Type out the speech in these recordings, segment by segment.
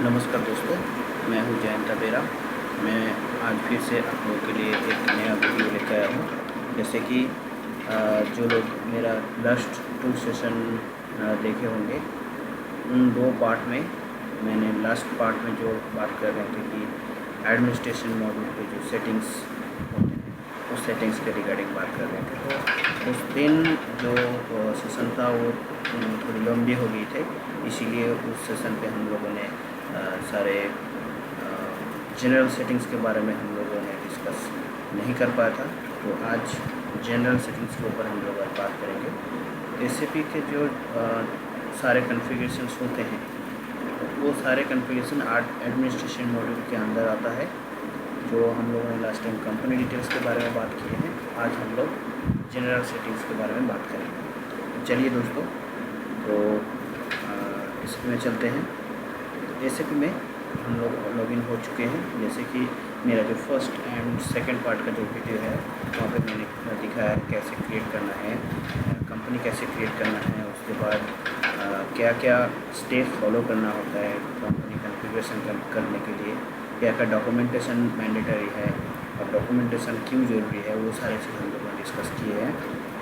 नमस्कार दोस्तों, मैं हूं जयंत बेरा। मैं आज फिर से आप लोगों के लिए एक नया वीडियो लेकर आया हूं। जैसे कि जो लोग मेरा लास्ट 2 सेशन देखे होंगे, उन 2 पार्ट में मैंने लास्ट पार्ट में जो बात कर रहे थे कि एडमिनिस्ट्रेशन मॉड्यूल पे जो सेटिंग्स होते हैं, उस सेटिंग्स के रिगार्डिंग बात कर रहे थे। तो उस दिन जो सेशन था वो थोड़ी लंबी हो गई थे, इसीलिए उस सेशन पे हम लोगों ने सारे जनरल सेटिंग्स के बारे में हम लोगों ने डिस्कस नहीं कर पाया था। तो आज जनरल सेटिंग्स के ऊपर हम लोग आज बात करेंगे। एसएपी के जो सारे कॉन्फ़िगरेशंस होते हैं, वो सारे कॉन्फ़िगरेशन एडमिनिस्ट्रेशन मॉड्यूल के अंदर आता है। जो हम लोगों ने लास्ट टाइम कंपनी डिटेल्स के बारे में बात की है, आज हम लोग जनरल सेटिंग्स के बारे में बात करेंगे। चलिए दोस्तों, तो इसमें चलते हैं। एसएपी में हम लोग लॉगिन हो चुके हैं। जैसे कि मेरा जो फर्स्ट एंड सेकंड पार्ट का जो वीडियो है, वहाँ पे मैंने दिखाया है कैसे क्रिएट करना है, कंपनी कैसे क्रिएट करना है, उसके बाद क्या क्या स्टेप फॉलो करना होता है कंपनी कॉन्फ़िगरेशन करने के लिए, क्या क्या डॉक्यूमेंटेशन मैंडेटरी है और डॉक्यूमेंटेशन क्यों ज़रूरी है, वो सारे चीज़ हम लोगों ने डिस्कस किए हैं।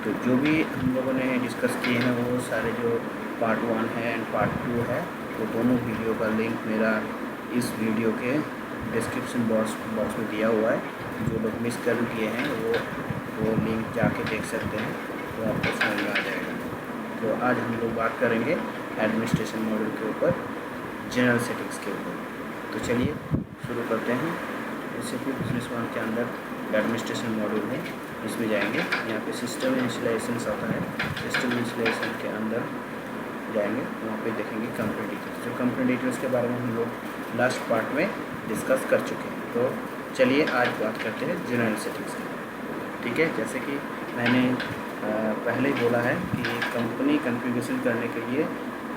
तो जो भी हम लोगों ने डिस्कस किए हैं, वो सारे जो पार्ट 1 है एंड पार्ट 2 है, तो दोनों वीडियो का लिंक मेरा इस वीडियो के डिस्क्रिप्शन बॉक्स में दिया हुआ है। जो लोग मिस कर दिए हैं वो लिंक जाके देख सकते हैं, तो आपको समझ में आ जाएगा। तो आज हम लोग बात करेंगे एडमिनिस्ट्रेशन मॉड्यूल के ऊपर, जनरल सेटिंग्स के ऊपर। तो चलिए शुरू करते हैं। एसएपी बिजनेस वन के अंदर एडमिनिस्ट्रेशन मॉड्यूल है, इसमें जाएंगे। यहाँ पे सिस्टम इंस्टॉलेशन आता है। सिस्टम इंस्टॉलेशन के अंदर जाएंगे, वहाँ पे देखेंगे कंपनी डिटेल्स। जो कंपनी डिटेल्स के बारे में हम लोग लास्ट पार्ट में डिस्कस कर चुके हैं। तो चलिए आज बात करते हैं जनरल सेटिंग्स की। ठीक है, जैसे कि मैंने पहले ही बोला है कि कंपनी कॉन्फ़िगरेशन करने के लिए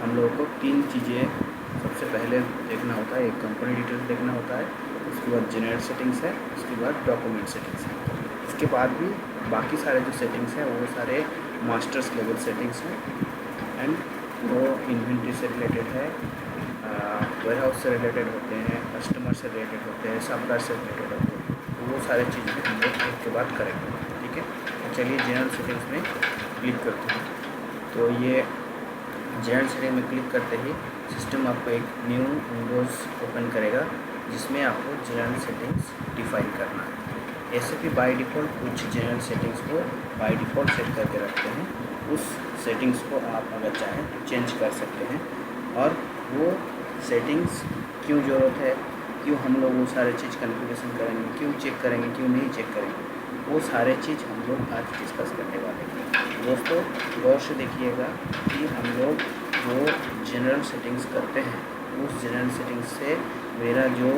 हम लोगों को 3 चीज़ें सबसे पहले देखना होता है। एक कंपनी डिटेल्स देखना होता है, उसके बाद जनरल सेटिंग्स है, उसके बाद डॉक्यूमेंट सेटिंग्स है। इसके बाद भी बाकी सारे जो सेटिंग्स हैं वो सारे मास्टर्स लेवल सेटिंग्स हैं, एंड वो इन्वेंट्री से रिलेटेड है, वेयरहाउस से रिलेटेड होते हैं, कस्टमर से रिलेटेड होते हैं, सप्लायर से रिलेटेड होते हैं। तो वो सारे चीज़ें हम लोग एक के बाद करेंगे। ठीक है, तो चलिए जनरल सेटिंग्स में क्लिक करते हैं। तो ये जनरल सेटिंग में क्लिक करते ही सिस्टम आपको एक न्यू विंडोज़ ओपन करेगा, जिसमें आपको जनरल सेटिंग्स डिफाइन करना है। एसएपी बाय डिफ़ॉल्ट कुछ जनरल सेटिंग्स को बाय डिफ़ॉल्ट सेट करके रखते हैं। उस सेटिंग्स को आप अगर चाहें तो चेंज कर सकते हैं। और वो सेटिंग्स क्यों ज़रूरत है, क्यों हम लोग वो सारे चीज़ कॉन्फ़िगरेशन करेंगे, क्यों चेक करेंगे, क्यों नहीं चेक करेंगे, वो सारे चीज़ हम लोग आज डिस्कस करने वाले हैं। दोस्तों गौर से देखिएगा कि हम लोग जो जनरल सेटिंग्स करते हैं, उस जनरल सेटिंग्स से मेरा जो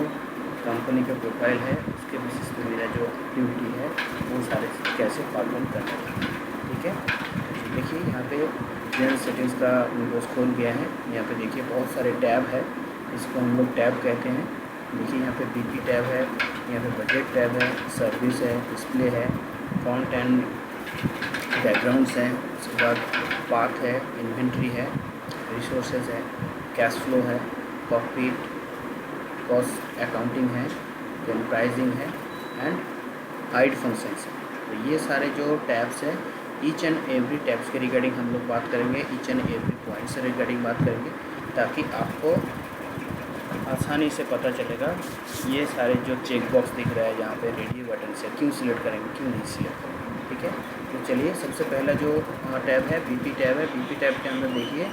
कंपनी का प्रोफाइल है, उसके बेसिस पे मेरा जो एक्टिविटी है, वो सारे कैसे परफॉर्म करना है। ठीक है, देखिए यहाँ पे जनरल सेटिंग्स का विंडोज़ खोल गया है। यहाँ पे देखिए बहुत सारे टैब है, इसको हम लोग टैब कहते हैं। देखिए यहाँ पे बीपी टैब है, यहाँ पे बजट टैब है, सर्विस है, डिस्प्ले है, फॉन्ट एंड बैकग्राउंड्स हैं, उसके बाद पाथ है, इन्वेंट्री है, रिसोर्सेज है, कैश फ्लो है, कॉकपिट, कॉस्ट अकाउंटिंग है, देन प्राइसिंग है, एंड हाइड फंक्शंस है। तो ये सारे जो टैब्स हैं, ईच एंड एवरी टैब्स के रिगार्डिंग हम लोग बात करेंगे, ईच एंड एवरी पॉइंट से रिगार्डिंग बात करेंगे, ताकि आपको आसानी से पता चलेगा ये सारे जो चेक बॉक्स दिख रहा है यहाँ पे रेडियो बटन से क्यों सिलेक्ट करेंगे, क्यों नहीं सिलेक्ट करेंगे। ठीक है, तो चलिए सबसे पहला जो टैब है बीपी टैब है। बीपी टैब के अंदर देखिए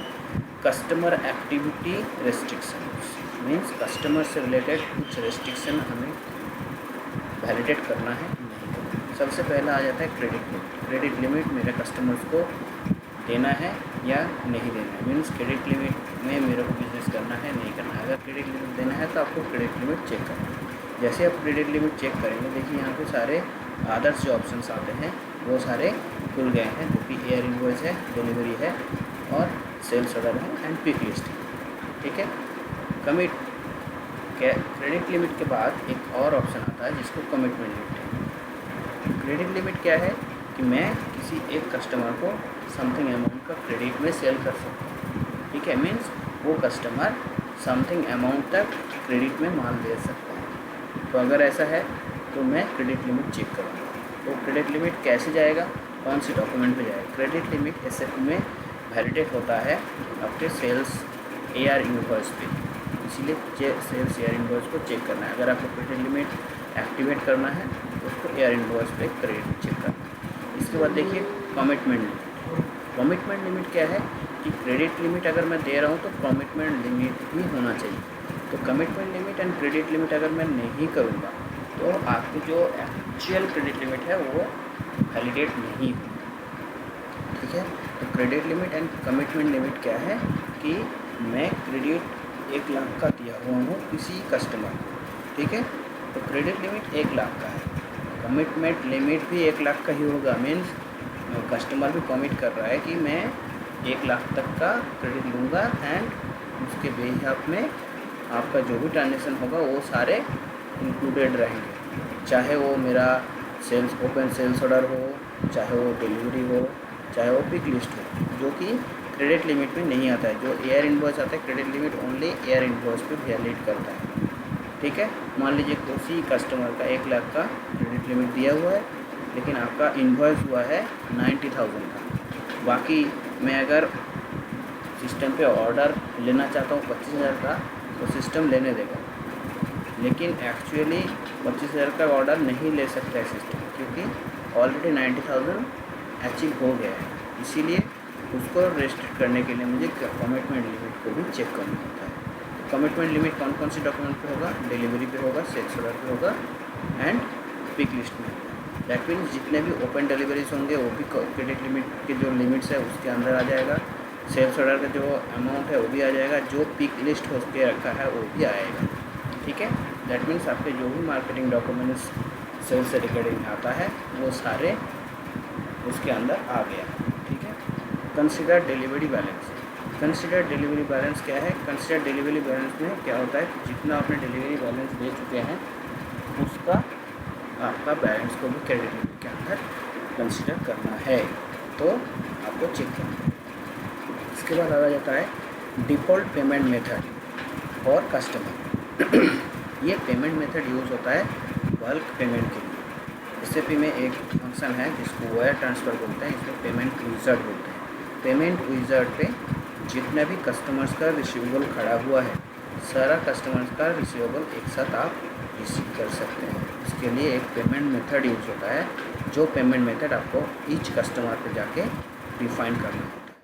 customer activity restriction, means customer से रिलेटेड कुछ रेस्ट्रिक्शन हमें वैलिडेट करना है। सबसे पहला आ जाता है क्रेडिट लिमिट। क्रेडिट लिमिट मेरे कस्टमर्स को देना है या नहीं देना है, मीन्स क्रेडिट लिमिट में मेरे को बिजनेस करना है नहीं करना है। अगर क्रेडिट लिमिट देना है तो आपको क्रेडिट लिमिट चेक करना है। जैसे आप क्रेडिट लिमिट चेक करेंगे, देखिए यहाँ पे सारे अदर्स जो ऑप्शंस आते हैं वो सारे खुल गए हैं, जो कि एयर इनवॉइस है, डिलीवरी है, और सेल्स ऑर्डर है, एंड पिक लिस्ट है। ठीक है, कमिट क्रेडिट लिमिट के बाद एक और ऑप्शन आता है जिसको कमिटमेंट लिमिट है। क्रेडिट लिमिट क्या है कि मैं किसी एक कस्टमर को समथिंग अमाउंट का क्रेडिट में सेल कर सकता हूँ। ठीक है, मीन्स वो कस्टमर समथिंग अमाउंट तक क्रेडिट में माल दे सकता हूँ। तो अगर ऐसा है तो मैं क्रेडिट लिमिट चेक करूँगा। तो क्रेडिट लिमिट कैसे जाएगा, कौन सी डॉक्यूमेंट पे जाएगा? क्रेडिट लिमिट एसएपी में वैलिडेट होता है आपके सेल्स एआर इनवॉइस पे, इसीलिए सेल्स एआर इनवॉइस को चेक करना है। अगर आपको क्रेडिट लिमिट एक्टिवेट करना है तो उसको एआर इनवॉइस पे क्रेडिट चेक करना है। इसके बाद देखिए कमिटमेंट लिमिट। कमिटमेंट लिमिट क्या है कि क्रेडिट लिमिट अगर मैं दे रहा हूँ तो कमिटमेंट लिमिट भी होना चाहिए। तो commitment limit and credit limit अगर मैं नहीं करूँगा तो आपकी जो एक्चुअल क्रेडिट लिमिट है वो वैलिडेट नहीं होगी। ठीक है, तो credit limit and commitment limit क्या है कि मैं क्रेडिट 1 लाख का दिया हुआ हूँ किसी कस्टमर को, ठीक है, तो क्रेडिट लिमिट 1 लाख का है, कमिटमेंट लिमिट भी 1 लाख का ही होगा। मीन्स कस्टमर भी कमिट कर रहा है कि मैं 1 लाख तक का क्रेडिट लूँगा एंड उसके बेहिसाब में आपका जो भी ट्रांजेक्शन होगा वो सारे इंक्लूडेड रहेंगे, चाहे वो मेरा सेल्स ओपन सेल्स ऑर्डर हो, चाहे वो डिलीवरी हो, चाहे वो पिक लिस्ट हो, जो कि क्रेडिट लिमिट में नहीं आता है। जो एयर इनवॉइस आता है credit limit only air invoice पे वैलिड करता है। ठीक है, मान लीजिए किसी कस्टमर का 1 लाख का क्रेडिट लिमिट दिया हुआ है लेकिन आपका इन्वॉइस हुआ है 90,000 का। बाकी मैं अगर सिस्टम पे ऑर्डर लेना चाहता हूँ 25,000 का तो सिस्टम लेने देगा, लेकिन एक्चुअली 25,000 का ऑर्डर नहीं ले सकता है सिस्टम, क्योंकि ऑलरेडी 90,000 अचीव हो गया है। इसीलिए उसको रेस्ट्रिक्ट करने के लिए मुझे कमिटमेंट लिमिट को भी चेक करना होता है। कमिटमेंट लिमिट कौन कौन सी डॉक्यूमेंट पे होगा? डिलीवरी पे होगा, सेल्स ऑर्डर पे होगा एंड पिक लिस्ट में होगा। दैट मीन्स जितने भी ओपन डिलीवरीज होंगे वो भी क्रेडिट लिमिट के जो लिमिट्स है उसके अंदर आ जाएगा। सेल्स ऑर्डर का जो अमाउंट है वो भी आ जाएगा, जो पिक लिस्ट हो के रखा है वो भी आएगा। ठीक है, दैट मीन्स आपके जो भी मार्केटिंग डॉक्यूमेंट्स सेल्स से रिगार्डिंग आता है वो सारे उसके अंदर आ गया। ठीक है, consider delivery balance. Consider delivery balance क्या है? कंसिडर डिलीवरी बैलेंस में क्या होता है कि जितना आपने डिलीवरी बैलेंस दे चुके हैं उसका आपका बैलेंस को भी क्रेडिट लिमिट के अंदर कंसिडर करना है, तो आपको चेक करना है। इसके बाद आ जाता है डिफ़ॉल्ट पेमेंट मेथड और कस्टमर। ये पेमेंट मेथड यूज़ होता है बल्क पेमेंट के लिए। एसएपी में एक फंक्शन है जिसको वायर ट्रांसफ़र बोलते हैं, इसमें पेमेंट विज़ार्ड बोलते हैं। पेमेंट विज़ार्ड पे जितने भी कस्टमर्स का रिसीवेबल खड़ा हुआ है सारा कस्टमर्स का रिसीवेबल एक साथ आप रिसीव कर सकते हैं। इसके लिए एक पेमेंट मेथड यूज़ होता है, जो पेमेंट मेथड आपको ईच कस्टमर पे जाके डिफ़ाइन करना होता है।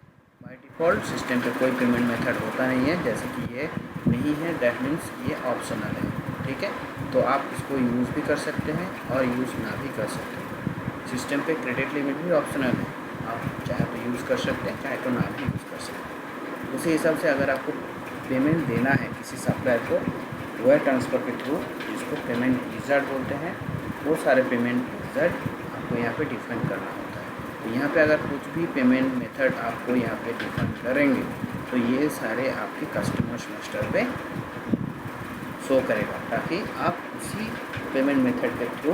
बाय डिफ़ॉल्ट सिस्टम पे कोई पेमेंट मेथड होता नहीं है, जैसे कि ये नहीं है, दैट मीन्स ये ऑप्शनल है। ठीक है, तो आप इसको यूज़ भी कर सकते हैं और यूज़ ना भी कर सकते हैं। सिस्टम पे क्रेडिट लिमिट भी ऑप्शनल है, आप चाहे तो यूज़ कर सकते हैं, चाहे तो ना भी यूज़ कर सकते हैं। उसी हिसाब से अगर आपको पेमेंट देना है किसी सप्लायर को वायर ट्रांसफ़र के थ्रू, जिसको पेमेंट विज़ार्ड बोलते हैं, वो सारे पेमेंट विज़ार्ड आपको यहाँ पे डिफाइन करना होता है। तो यहाँ पे अगर कुछ भी पेमेंट मेथड आपको यहाँ पे डिफाइन करेंगे तो ये सारे आपके कस्टमर्स मास्टर पे शो करेगा, ताकि आप उसी पेमेंट मेथड के थ्रू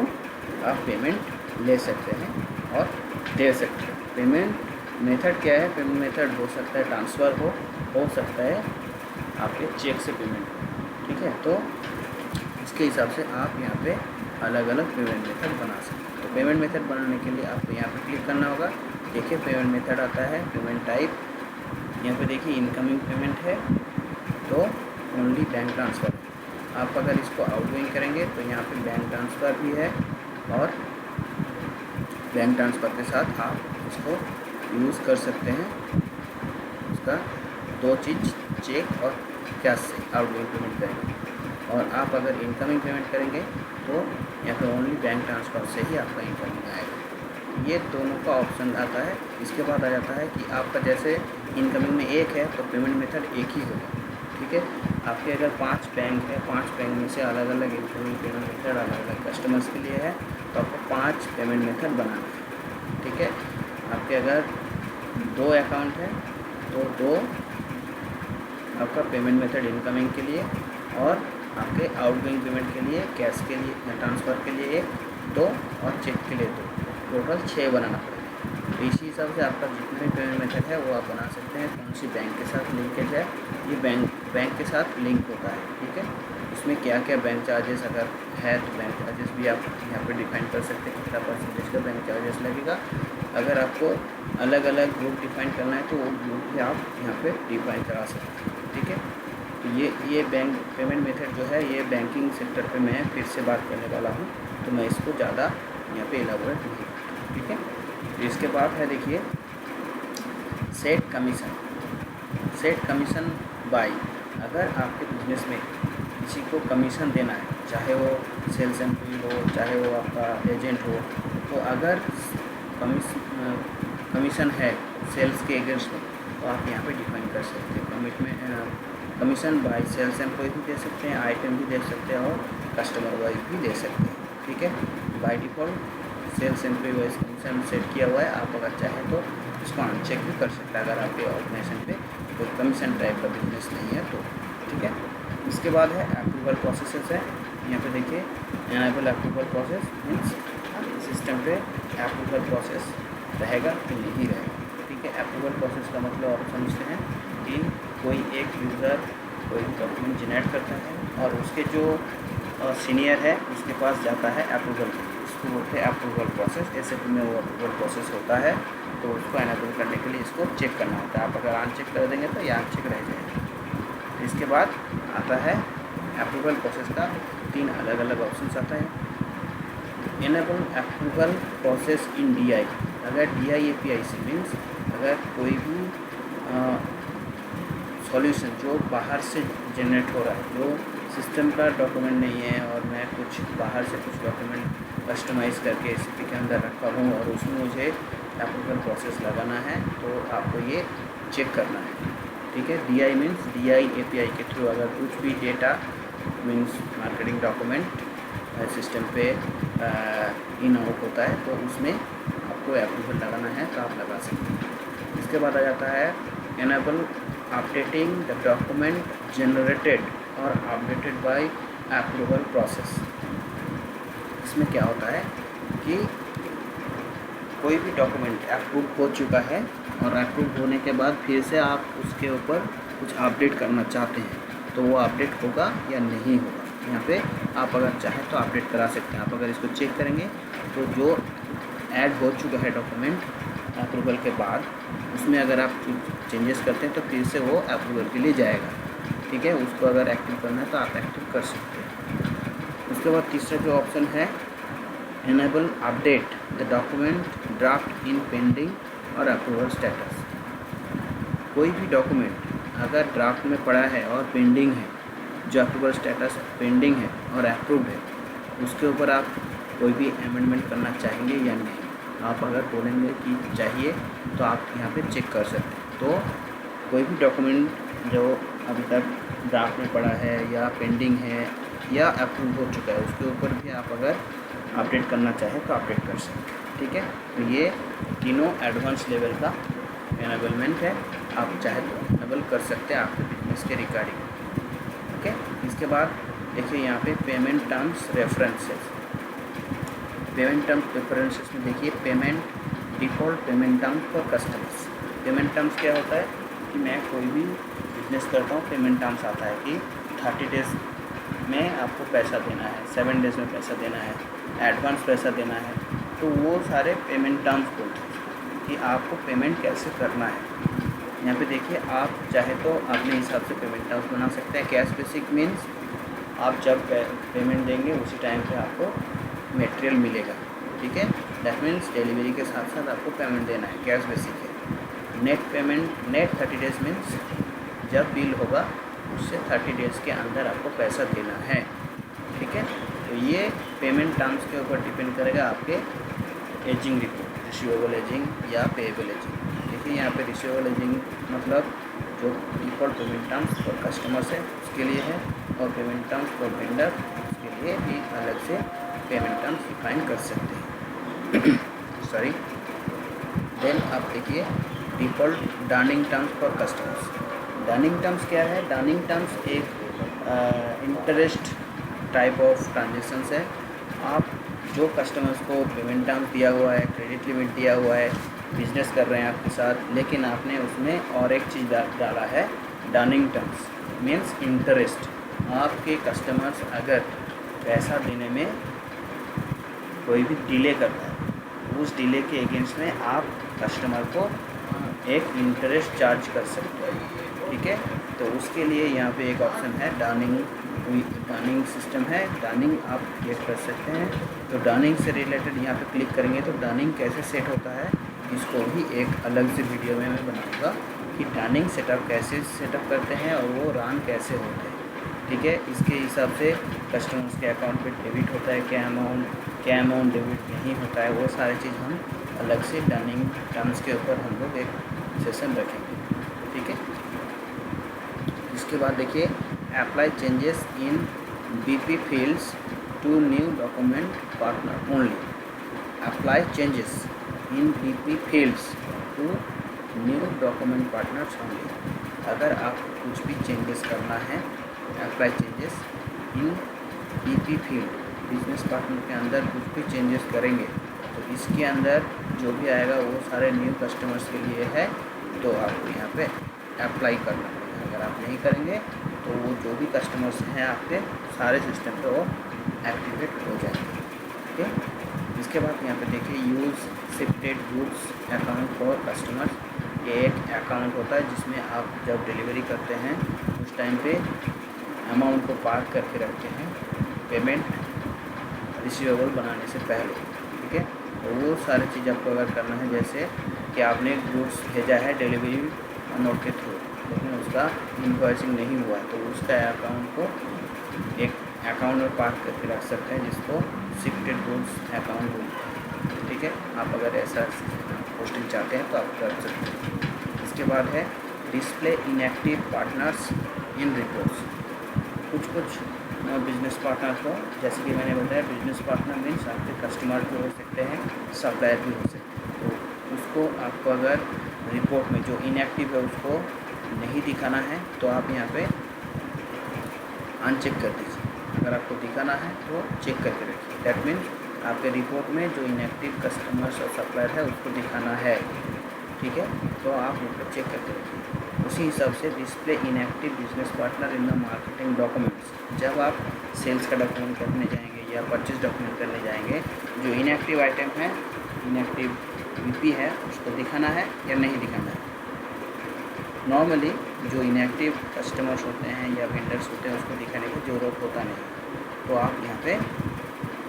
आप पेमेंट ले सकते हैं और दे सकते हैं। पेमेंट मेथड क्या है? पेमेंट मेथड हो सकता है ट्रांसफ़र हो सकता है आपके चेक से पेमेंट हो। ठीक है, तो इसके हिसाब से आप यहाँ पे अलग अलग पेमेंट मेथड बना सकते हैं। तो पेमेंट मेथड बनाने के लिए आपको यहाँ पे क्लिक करना होगा। देखिए पेमेंट मेथड आता है, पेमेंट टाइप, यहाँ पे देखिए इनकमिंग पेमेंट है तो ओनली बैंक ट्रांसफ़र। आप अगर इसको आउटगोइंग करेंगे तो यहाँ पे बैंक ट्रांसफ़र भी है और बैंक ट्रांसफ़र के साथ आप इसको यूज़ कर सकते हैं। उसका 2 चीज़ चेक और कैश से आउटगोइंग पेमेंट करेंगे, और आप अगर इनकमिंग पेमेंट करेंगे तो यहाँ पे ओनली बैंक ट्रांसफ़र से ही आपका इनकमिंग आएगा। ये दोनों का ऑप्शन आता है। इसके बाद आ जाता है कि आपका जैसे इनकमिंग में एक है तो पेमेंट मेथड एक ही होगा। ठीक है, आपके अगर 5 बैंक है, 5 बैंक में से अलग अलग इनकमिंग पेमेंट मेथड अलग अलग कस्टमर्स के लिए है, तो आपको 5 पेमेंट मेथड बनाना है। ठीक है, आपके अगर 2 अकाउंट है तो 2 आपका पेमेंट मेथड इनकमिंग के लिए और आपके आउटगोइंग पेमेंट के लिए, कैश के लिए ट्रांसफ़र के लिए 1, 2 और चेक के लिए 2, टोटल 6 बनाना पड़ेगा। तो इसी हिसाब से आपका जितने भी पेमेंट मेथड है वो आप बना सकते हैं। कौन सी बैंक के साथ लिंकेज है, ये बैंक के साथ लिंक होता है, ठीक है। इसमें क्या क्या बैंक चार्जेस अगर है तो बैंक चार्जेस भी आप यहाँ पे डिफाइन कर सकते हैं, कितना परसेंटेज का बैंक चार्जेस लगेगा। अगर आपको अलग अलग ग्रुप डिफाइन करना है तो वो ग्रुप भी आप यहाँ पे डिफाइन करा सकते हैं, ठीक है। तो ये बैंक पेमेंट मेथड जो है ये बैंकिंग सेक्टर पे मैं फिर से बात करने वाला हूँ, तो मैं इसको ज़्यादा यहाँ पे इलाबोरेट नहीं, ठीक है। तो इसके बाद है देखिए सेट कमीशन बाय। अगर आपके बिजनेस में किसी को कमीशन देना है, चाहे वो सेल्स एम्प्लॉय हो, चाहे वो आपका एजेंट हो, तो अगर कमीशन है सेल्स के अगेंस्ट में तो आप यहाँ पे डिफाइन कर सकते हैं। कमीशन बाय सेल्स एम्प्लॉय भी दे सकते हैं, आइटम भी दे सकते हैं और कस्टमर वाइज भी दे सकते हैं, ठीक है। By default sales employ wise commission set किया हुआ है, आप अगर चाहें तो इसको अनचेक भी कर सकते हैं अगर आपके ऑर्गेनाइजेशन पे कोई कमीशन टाइप का बिजनेस नहीं है तो, ठीक है। इसके बाद है अप्रूवल प्रोसेसेस है। यहाँ पे देखिए enable approval process means system पे अप्रूवल प्रोसेस रहेगा कि नहीं रहेगा, ठीक है। अप्रूवल प्रोसेस का मतलब आप समझते हैं कि कोई एक यूज़र कोई डॉक्यूमेंट जनरेट करता है और उसके जो सीनियर है उसके पास जाता है अप्रूवल, इसको बोलते हैं अप्रूवल प्रोसेस। एसएपी में वो अप्रूवल प्रोसेस होता है, तो उसको एनेबल करने के लिए इसको चेक करना होता है। आप अगर अनचेक कर देंगे तो ये अनचेक रह जाएगा। इसके बाद आता है अप्रूवल प्रोसेस का 3 अलग अलग ऑप्शन आता है। Enable approval process in DI। अगर DI API से मीन्स अगर कोई भी सॉल्यूशन जो बाहर से जनरेट हो रहा है, जो सिस्टम का डॉक्यूमेंट नहीं है और मैं कुछ बाहर से कुछ डॉक्यूमेंट कस्टमाइज़ करके SAP के अंदर रखा हूँ और उसमें मुझे अप्रूवल प्रोसेस लगाना है, तो आपको ये चेक करना है, ठीक है। DI मीन्स DI API के थ्रू अगर कुछ भी data means marketing document system पे इन आउट होता है तो उसमें आपको अप्रूवल लगाना है तो आप लगा सकते हैं। इसके बाद आ जाता है enable updating the document generated और अपडेटेड बाय अप्रूवल प्रोसेस। इसमें क्या होता है कि कोई भी डॉक्यूमेंट अप्रूव हो चुका है और अप्रूव होने के बाद फिर से आप उसके ऊपर कुछ अपडेट करना चाहते हैं तो वो अपडेट होगा या नहीं होगा। यहाँ पे आप अगर चाहें तो अपडेट करा सकते हैं। आप अगर इसको चेक करेंगे तो जो ऐड हो चुका है डॉक्यूमेंट अप्रूवल के बाद, उसमें अगर आप चेंजेस करते हैं तो फिर से वो अप्रूवल के लिए जाएगा, ठीक है। उसको अगर एक्टिव करना है तो आप एक्टिव कर सकते हैं। उसके बाद तीसरा जो ऑप्शन है enable update the document draft in pending और अप्रूवल स्टेटस। कोई भी डॉक्यूमेंट अगर ड्राफ्ट में पड़ा है और पेंडिंग है, जो अप्रूवल स्टेटस पेंडिंग है और अप्रूव है, उसके ऊपर आप कोई भी अमेंडमेंट करना चाहेंगे या नहीं। आप अगर बोलेंगे कि चाहिए तो आप यहाँ पे चेक कर सकते हैं। तो कोई भी डॉक्यूमेंट जो अभी तक ड्राफ्ट में पड़ा है या पेंडिंग है या अप्रूव हो चुका है, उसके ऊपर भी आप अगर अपडेट करना चाहें तो अपडेट कर सकते हैं, ठीक है। तो ये तीनों एडवांस लेवल का एनेबलमेंट है, आप चाहे तो एनेबल कर सकते हैं आपके बिजनेस के रिगार्डिंग, ओके। इसके बाद देखिए यहाँ पे payment terms references. Payment terms references में देखिए payment default payment terms for customers. Payment terms क्या होता है कि मैं कोई भी बिजनेस करता हूँ, पेमेंट टर्म्स आता है कि 30 डेज़ में आपको पैसा देना है, 7 डेज़ में पैसा देना है, एडवांस पैसा देना है। तो वो सारे पेमेंट टर्म्स बोलते हैं कि आपको पेमेंट कैसे करना है। यहाँ पे देखिए आप चाहे तो अपने हिसाब से पेमेंट टर्म्स बना सकते हैं। कैश बेसिक मीन्स आप जब पेमेंट देंगे उसी टाइम पे आपको मटेरियल मिलेगा, ठीक है। दैट मीन्स डिलीवरी के साथ साथ आपको पेमेंट देना है, कैश बेसिक है। Net payment net 30 days means जब बिल होगा उससे 30 डेज़ के अंदर आपको पैसा देना है, ठीक है। तो ये पेमेंट टर्म्स के ऊपर डिपेंड करेगा आपके एजिंग रिपोर्ट, रिसीवेबल एजिंग या पेएबल एजिंग। देखिए यहाँ पे रिसीवेबल एजिंग मतलब जो default payment terms for customers है उसके लिए है, और पेमेंट टर्म्स फॉर वेंडर उसके लिए भी अलग से पेमेंट टर्म्स डिफाइन कर सकते हैं सॉरी। देन आप देखिए default dunning terms for customers. Dunning terms क्या है? डर्निंग टर्म्स एक इंटरेस्ट टाइप ऑफ ट्रांजेक्शन्स है। आप जो कस्टमर्स को पेमेंट टर्म्स दिया हुआ है, क्रेडिट लिमिट दिया हुआ है, बिजनेस कर रहे हैं आपके साथ, लेकिन आपने उसमें और एक चीज़ डाला है, डर्निंग टर्म्स मीन्स इंटरेस्ट। आपके कस्टमर्स अगर पैसा देने में कोई भी डिले करता है, उस डिले के अगेंस्ट में आप कस्टमर को एक इंटरेस्ट चार्ज कर सकते हैं, ठीक है। तो उसके लिए यहाँ पे एक ऑप्शन है डर्निंग सिस्टम है, डर्निंग आप क्लिक कर सकते हैं। तो डर्निंग से रिलेटेड यहाँ पे क्लिक करेंगे तो डर्निंग कैसे सेट होता है, इसको भी एक अलग से वीडियो में मैं बनाऊँगा कि डर्निंग सेटअप कैसे सेटअप करते हैं और वो रन कैसे होते हैं, ठीक है। इसके हिसाब से कस्टमर्स के अकाउंट पे डेबिट होता है, क्या अमाउंट डेबिट नहीं होता है, वो सारी चीज़ हम अलग से डर्निंग टर्म्स के ऊपर हम लोग एक सेशन रखेंगे, ठीक है। इसके बाद देखिए, apply changes in BP fields to new document partner only. Apply changes in BP fields to new document partners only. अगर आपको कुछ भी चेंजेस करना है, apply changes in BP field, business partner के अंदर कुछ भी चेंजेस करेंगे तो इसके अंदर जो भी आएगा वो सारे न्यू कस्टमर्स के लिए है, तो आपको यहाँ पे अप्लाई करना पड़ेगा। अगर आप नहीं करेंगे तो वो जो भी कस्टमर्स हैं आपके सारे सिस्टम पे वो एक्टिवेट हो जाएंगे, ठीक है। इसके बाद यहाँ पे देखिए, use shifted goods account for customers. ये एक अकाउंट होता है जिसमें आप जब डिलीवरी करते हैं उस टाइम पे अमाउंट को पार्क करके रखते हैं पेमेंट रिसीवेबल बनाने से पहले, ठीक है। तो वो सारी चीज़ आपको अगर करना है, जैसे कि आपने गुड्स भेजा है डिलीवरी नोट के थ्रू, लेकिन उसका इनवॉइसिंग नहीं हुआ है, तो उसका अकाउंट को एक अकाउंट में पार्क करके रख सकते हैं जिसको शिफ्टेड गुड्स अकाउंट बोलते हैं, ठीक है। आप अगर ऐसा पोस्टिंग चाहते हैं तो आप कर सकते हैं। इसके बाद है display inactive partners in reports. कुछ बिजनेस पार्टनर को, जैसे कि मैंने बताया, बिजनेस पार्टनर मीन्स आपके कस्टमर भी हो सकते हैं, सप्लायर भी हो सकते हैं। तो उसको आपको अगर रिपोर्ट में जो इनएक्टिव है उसको नहीं दिखाना है तो आप यहाँ पे अनचेक कर दीजिए। अगर आपको दिखाना है तो चेक करके रखिए। दैट मीन्स आपके रिपोर्ट में जो इनएक्टिव कस्टमर्स और सप्लायर है उसको दिखाना है, ठीक है। तो आप उसको चेक करके रखिए। उसी हिसाब से display inactive business partner in the marketing documents. जब आप सेल्स का डॉक्यूमेंट करने जाएंगे या परचेज डॉक्यूमेंट करने जाएंगे, जो इनएक्टिव आइटम है, इनएक्टिव बीपी है, उसको दिखाना है या नहीं दिखाना है। नॉर्मली जो इनएक्टिव कस्टमर्स होते हैं या वेंडर्स होते हैं उसको दिखाने की ज़रूरत होता नहीं, तो आप यहाँ पे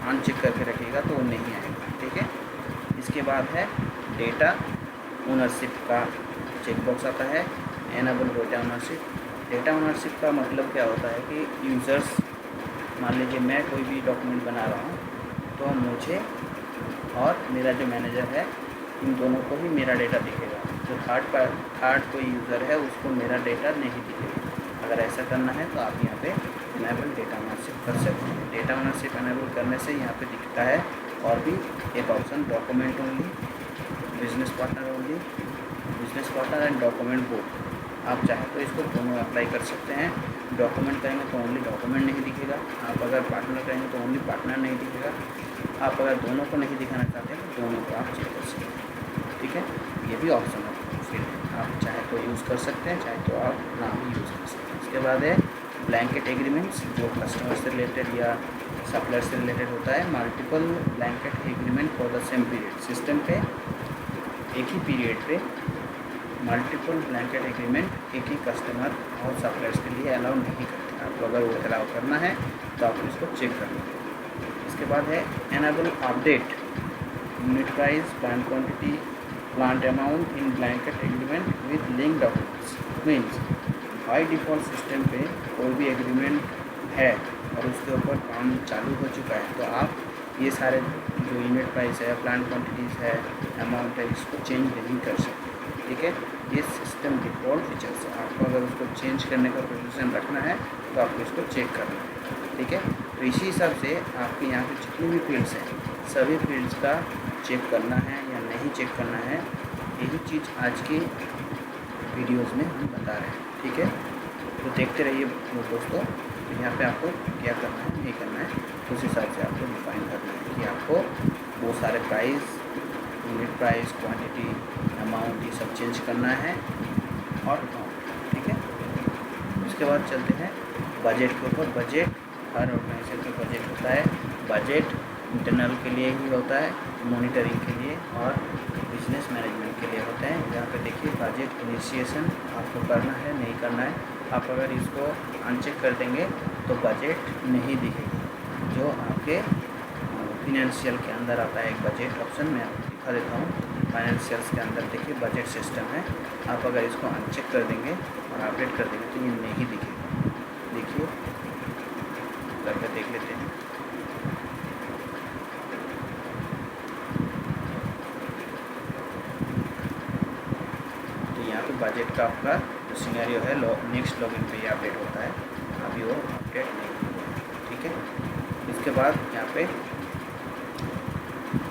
अनचेक करके रखिएगा तो वो नहीं आएगा, ठीक है। इसके बाद है डेटा ओनरशिप का चेकबॉक्स आता है, enable data ownership. Data ownership का मतलब क्या होता है कि यूज़र्स, मान लीजिए मैं कोई भी डॉक्यूमेंट बना रहा हूँ तो मुझे और मेरा जो मैनेजर है, इन दोनों को ही मेरा डेटा दिखेगा। जो थर्ड कोई यूज़र है उसको मेरा डेटा नहीं दिखेगा। अगर ऐसा करना है तो आप यहाँ पे इनेबल डेटा ओनरशिप कर सकते हैं। डेटा ओनरशिप इनेबल करने से यहाँ पे दिखता है और भी एक option, document only, business partner only, business partner and document both. आप चाहे तो इसको दोनों अप्लाई कर सकते हैं। डॉक्यूमेंट करेंगे तो ओनली डॉक्यूमेंट नहीं दिखेगा, आप अगर पार्टनर करेंगे तो ओनली पार्टनर नहीं दिखेगा। आप अगर दोनों को नहीं दिखाना चाहते हैं तो दोनों को आप चेक कर सकते हैं, ठीक है। ये भी ऑप्शन है, फिर आप चाहे तो यूज़ कर सकते हैं, चाहे तो आप ना भी यूज़ कर सकते हैं। इसके बाद है ब्लैंकेट एग्रीमेंट्स, जो कस्टमर से रिलेटेड या सप्लायर से रिलेटेड होता है। Multiple blanket agreement for the same period. System पे एक ही पीरियड पे मल्टीपल ब्लैंकेट एग्रीमेंट एक ही कस्टमर और सप्लायर्स के लिए अलाउ नहीं करते। आपको अगर वो अलाउ करना है तो आपको इसको चेक करना है। इसके बाद है enable update unit price, plant quantity, plant amount in blanket agreement with link documents. Means by default system पे कोई भी एग्रीमेंट है और उसके ऊपर काम चालू हो चुका है तो आप ये सारे जो यूनिट प्राइस है, प्लांट क्वांटिटीज़ है, अमाउंट है, इसको चेंज नहीं कर सकते, ठीक है। ये सिस्टम डिफ़ॉल्ट फीचर्स है। आपको अगर उसको चेंज करने का प्रोविज़न रखना है तो आपको इसको चेक करना है, ठीक है। तो इसी हिसाब से आपके यहाँ पे जितनी भी फील्ड्स हैं सभी फील्ड्स का चेक करना है या नहीं चेक करना है, यही चीज़ आज की वीडियोज़ में हम बता रहे हैं, ठीक है। तो देखते रहिए दोस्तों, यहाँ पे आपको क्या करना है नहीं करना है, उस हिसाब से आपको डिफाइन करना है कि आपको वो सारे price unit price, quantity, amount, ये सब चेंज करना है और ठीक है। उसके बाद चलते हैं बजट के ऊपर। बजट हर ऑर्गेनाइजेशन का बजट होता है। बजट इंटरनल के लिए ही होता है, मॉनिटरिंग के लिए और बिजनेस मैनेजमेंट के लिए होते हैं। यहाँ पे देखिए बजट इनिशिएशन आपको करना है, नहीं करना है। आप अगर इसको अनचेक कर देंगे तो बजट नहीं दिखेगी। जो आपके फिनेंशियल के अंदर आता है एक बजट ऑप्शन, मैं आपको दिखा देता हूँ। फाइनेंशियल्स के अंदर देखिए बजट सिस्टम है। आप अगर इसको अनचेक कर देंगे और अपडेट कर देंगे तो ये नहीं दिखेगा। देखिए करके देख लेते हैं। तो यहाँ पे बजट का आपका जो सिनेरियो है नेक्स्ट लॉगिन पे ये अपडेट होता है, अभी वो अपडेट नहीं हुआ है, ठीक है। इसके बाद यहाँ पे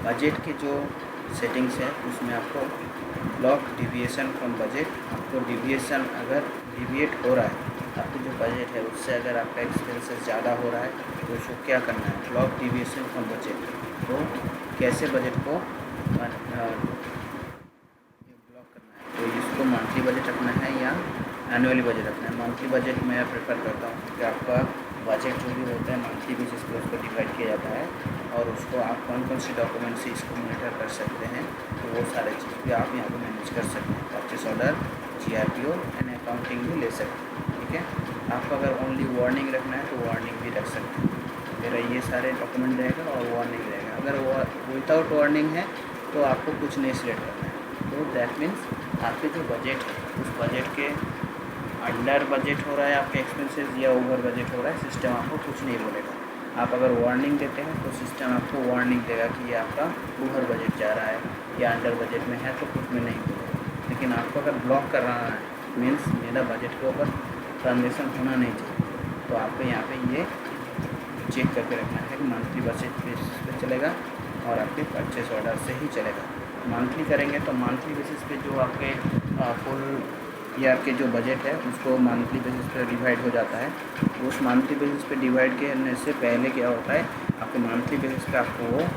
बजट के जो सेटिंग्स हैं उसमें आपको ब्लॉक डिविएशन फ्रॉम बजट, आपको डिविएशन अगर डिविएट हो रहा है आपकी जो बजट है उससे अगर आपका एक्सपेंसेस ज़्यादा हो रहा है तो उसको क्या करना है, ब्लॉक डिविएशन फ्रॉम बजट। तो कैसे बजट को ब्लॉक करना है, तो इसको मंथली बजट रखना है या एनुअली बजट रखना है। मंथली बजट मैं प्रेफर करता हूँ कि आपका बजट जो भी होता है मंथली बेसिस पे उसको डिवाइड किया जाता है और उसको आप कौन कौन सी डॉक्यूमेंट से इसको मॉनिटर कर सकते हैं, तो वो सारे चीज़ भी आप यहाँ पे मैनेज कर सकते हैं। Purchase order, GRPO and accounting भी ले सकते हैं, ठीक है। आपको अगर ओनली वार्निंग रखना है तो वार्निंग भी रख सकते हैं। मेरा ये सारे डॉक्यूमेंट रहेगा और वार्निंग रहेगा। अगर विदाउट वार्निंग है तो आपको कुछ नहीं सिलेक्ट करना है। तो दैट मीन्स आपके जो बजट है उस बजट के अंडर बजट हो रहा है आपके एक्सपेंसेस या ओवर बजट हो रहा है, सिस्टम आपको कुछ नहीं बोलेगा। आप अगर वार्निंग देते हैं तो सिस्टम आपको वार्निंग देगा कि ये आपका ओवर बजट जा रहा है या अंडर बजट में है, तो कुछ में नहीं बोलेगा। लेकिन आपको अगर ब्लॉक कर रहा है मीन्स मेरा बजट के ऊपर ट्रांजेक्शन होना नहीं चाहिए, तो आपको यहाँ पे ये चेक करके रखना है कि मंथली बजट बेसिस पे चलेगा और आपके परचेस ऑर्डर से ही चलेगा। मंथली करेंगे तो मंथली बेसिस पे जो आपके फुल या आपके जो बजट है उसको मंथली बेसिस पे डिवाइड हो जाता है। उस मंथली बेसिस पे डिवाइड करने से पहले क्या होता है, आपके मंथली बेसिस पे आपको वो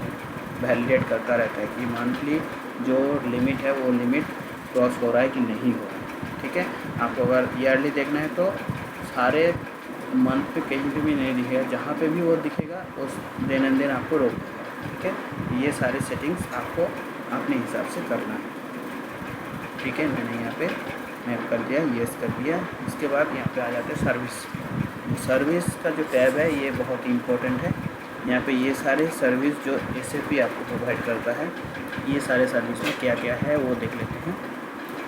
वैलिडेट करता रहता है कि मंथली जो लिमिट है वो लिमिट क्रॉस हो रहा है कि नहीं हो रहा है, ठीक है। आपको अगर ईयरली देखना है तो सारे मंथ पे कहीं पे भी नहीं दिखेगा, जहाँ पे भी वो दिखेगा उस देन एंड देन आपको रोक देगा, ठीक है। ये सारे सेटिंग्स आपको अपने हिसाब से करना है, ठीक है। मैंने यहाँ पे मैप कर दिया, येस कर दिया। इसके बाद यहाँ पे आ जाते हैं सर्विस। सर्विस का जो टैब है ये बहुत ही इम्पोर्टेंट है। यहाँ पे ये सारे सर्विस जो SAP आपको प्रोवाइड करता है, ये सारे सर्विस में क्या क्या है वो देख लेते हैं।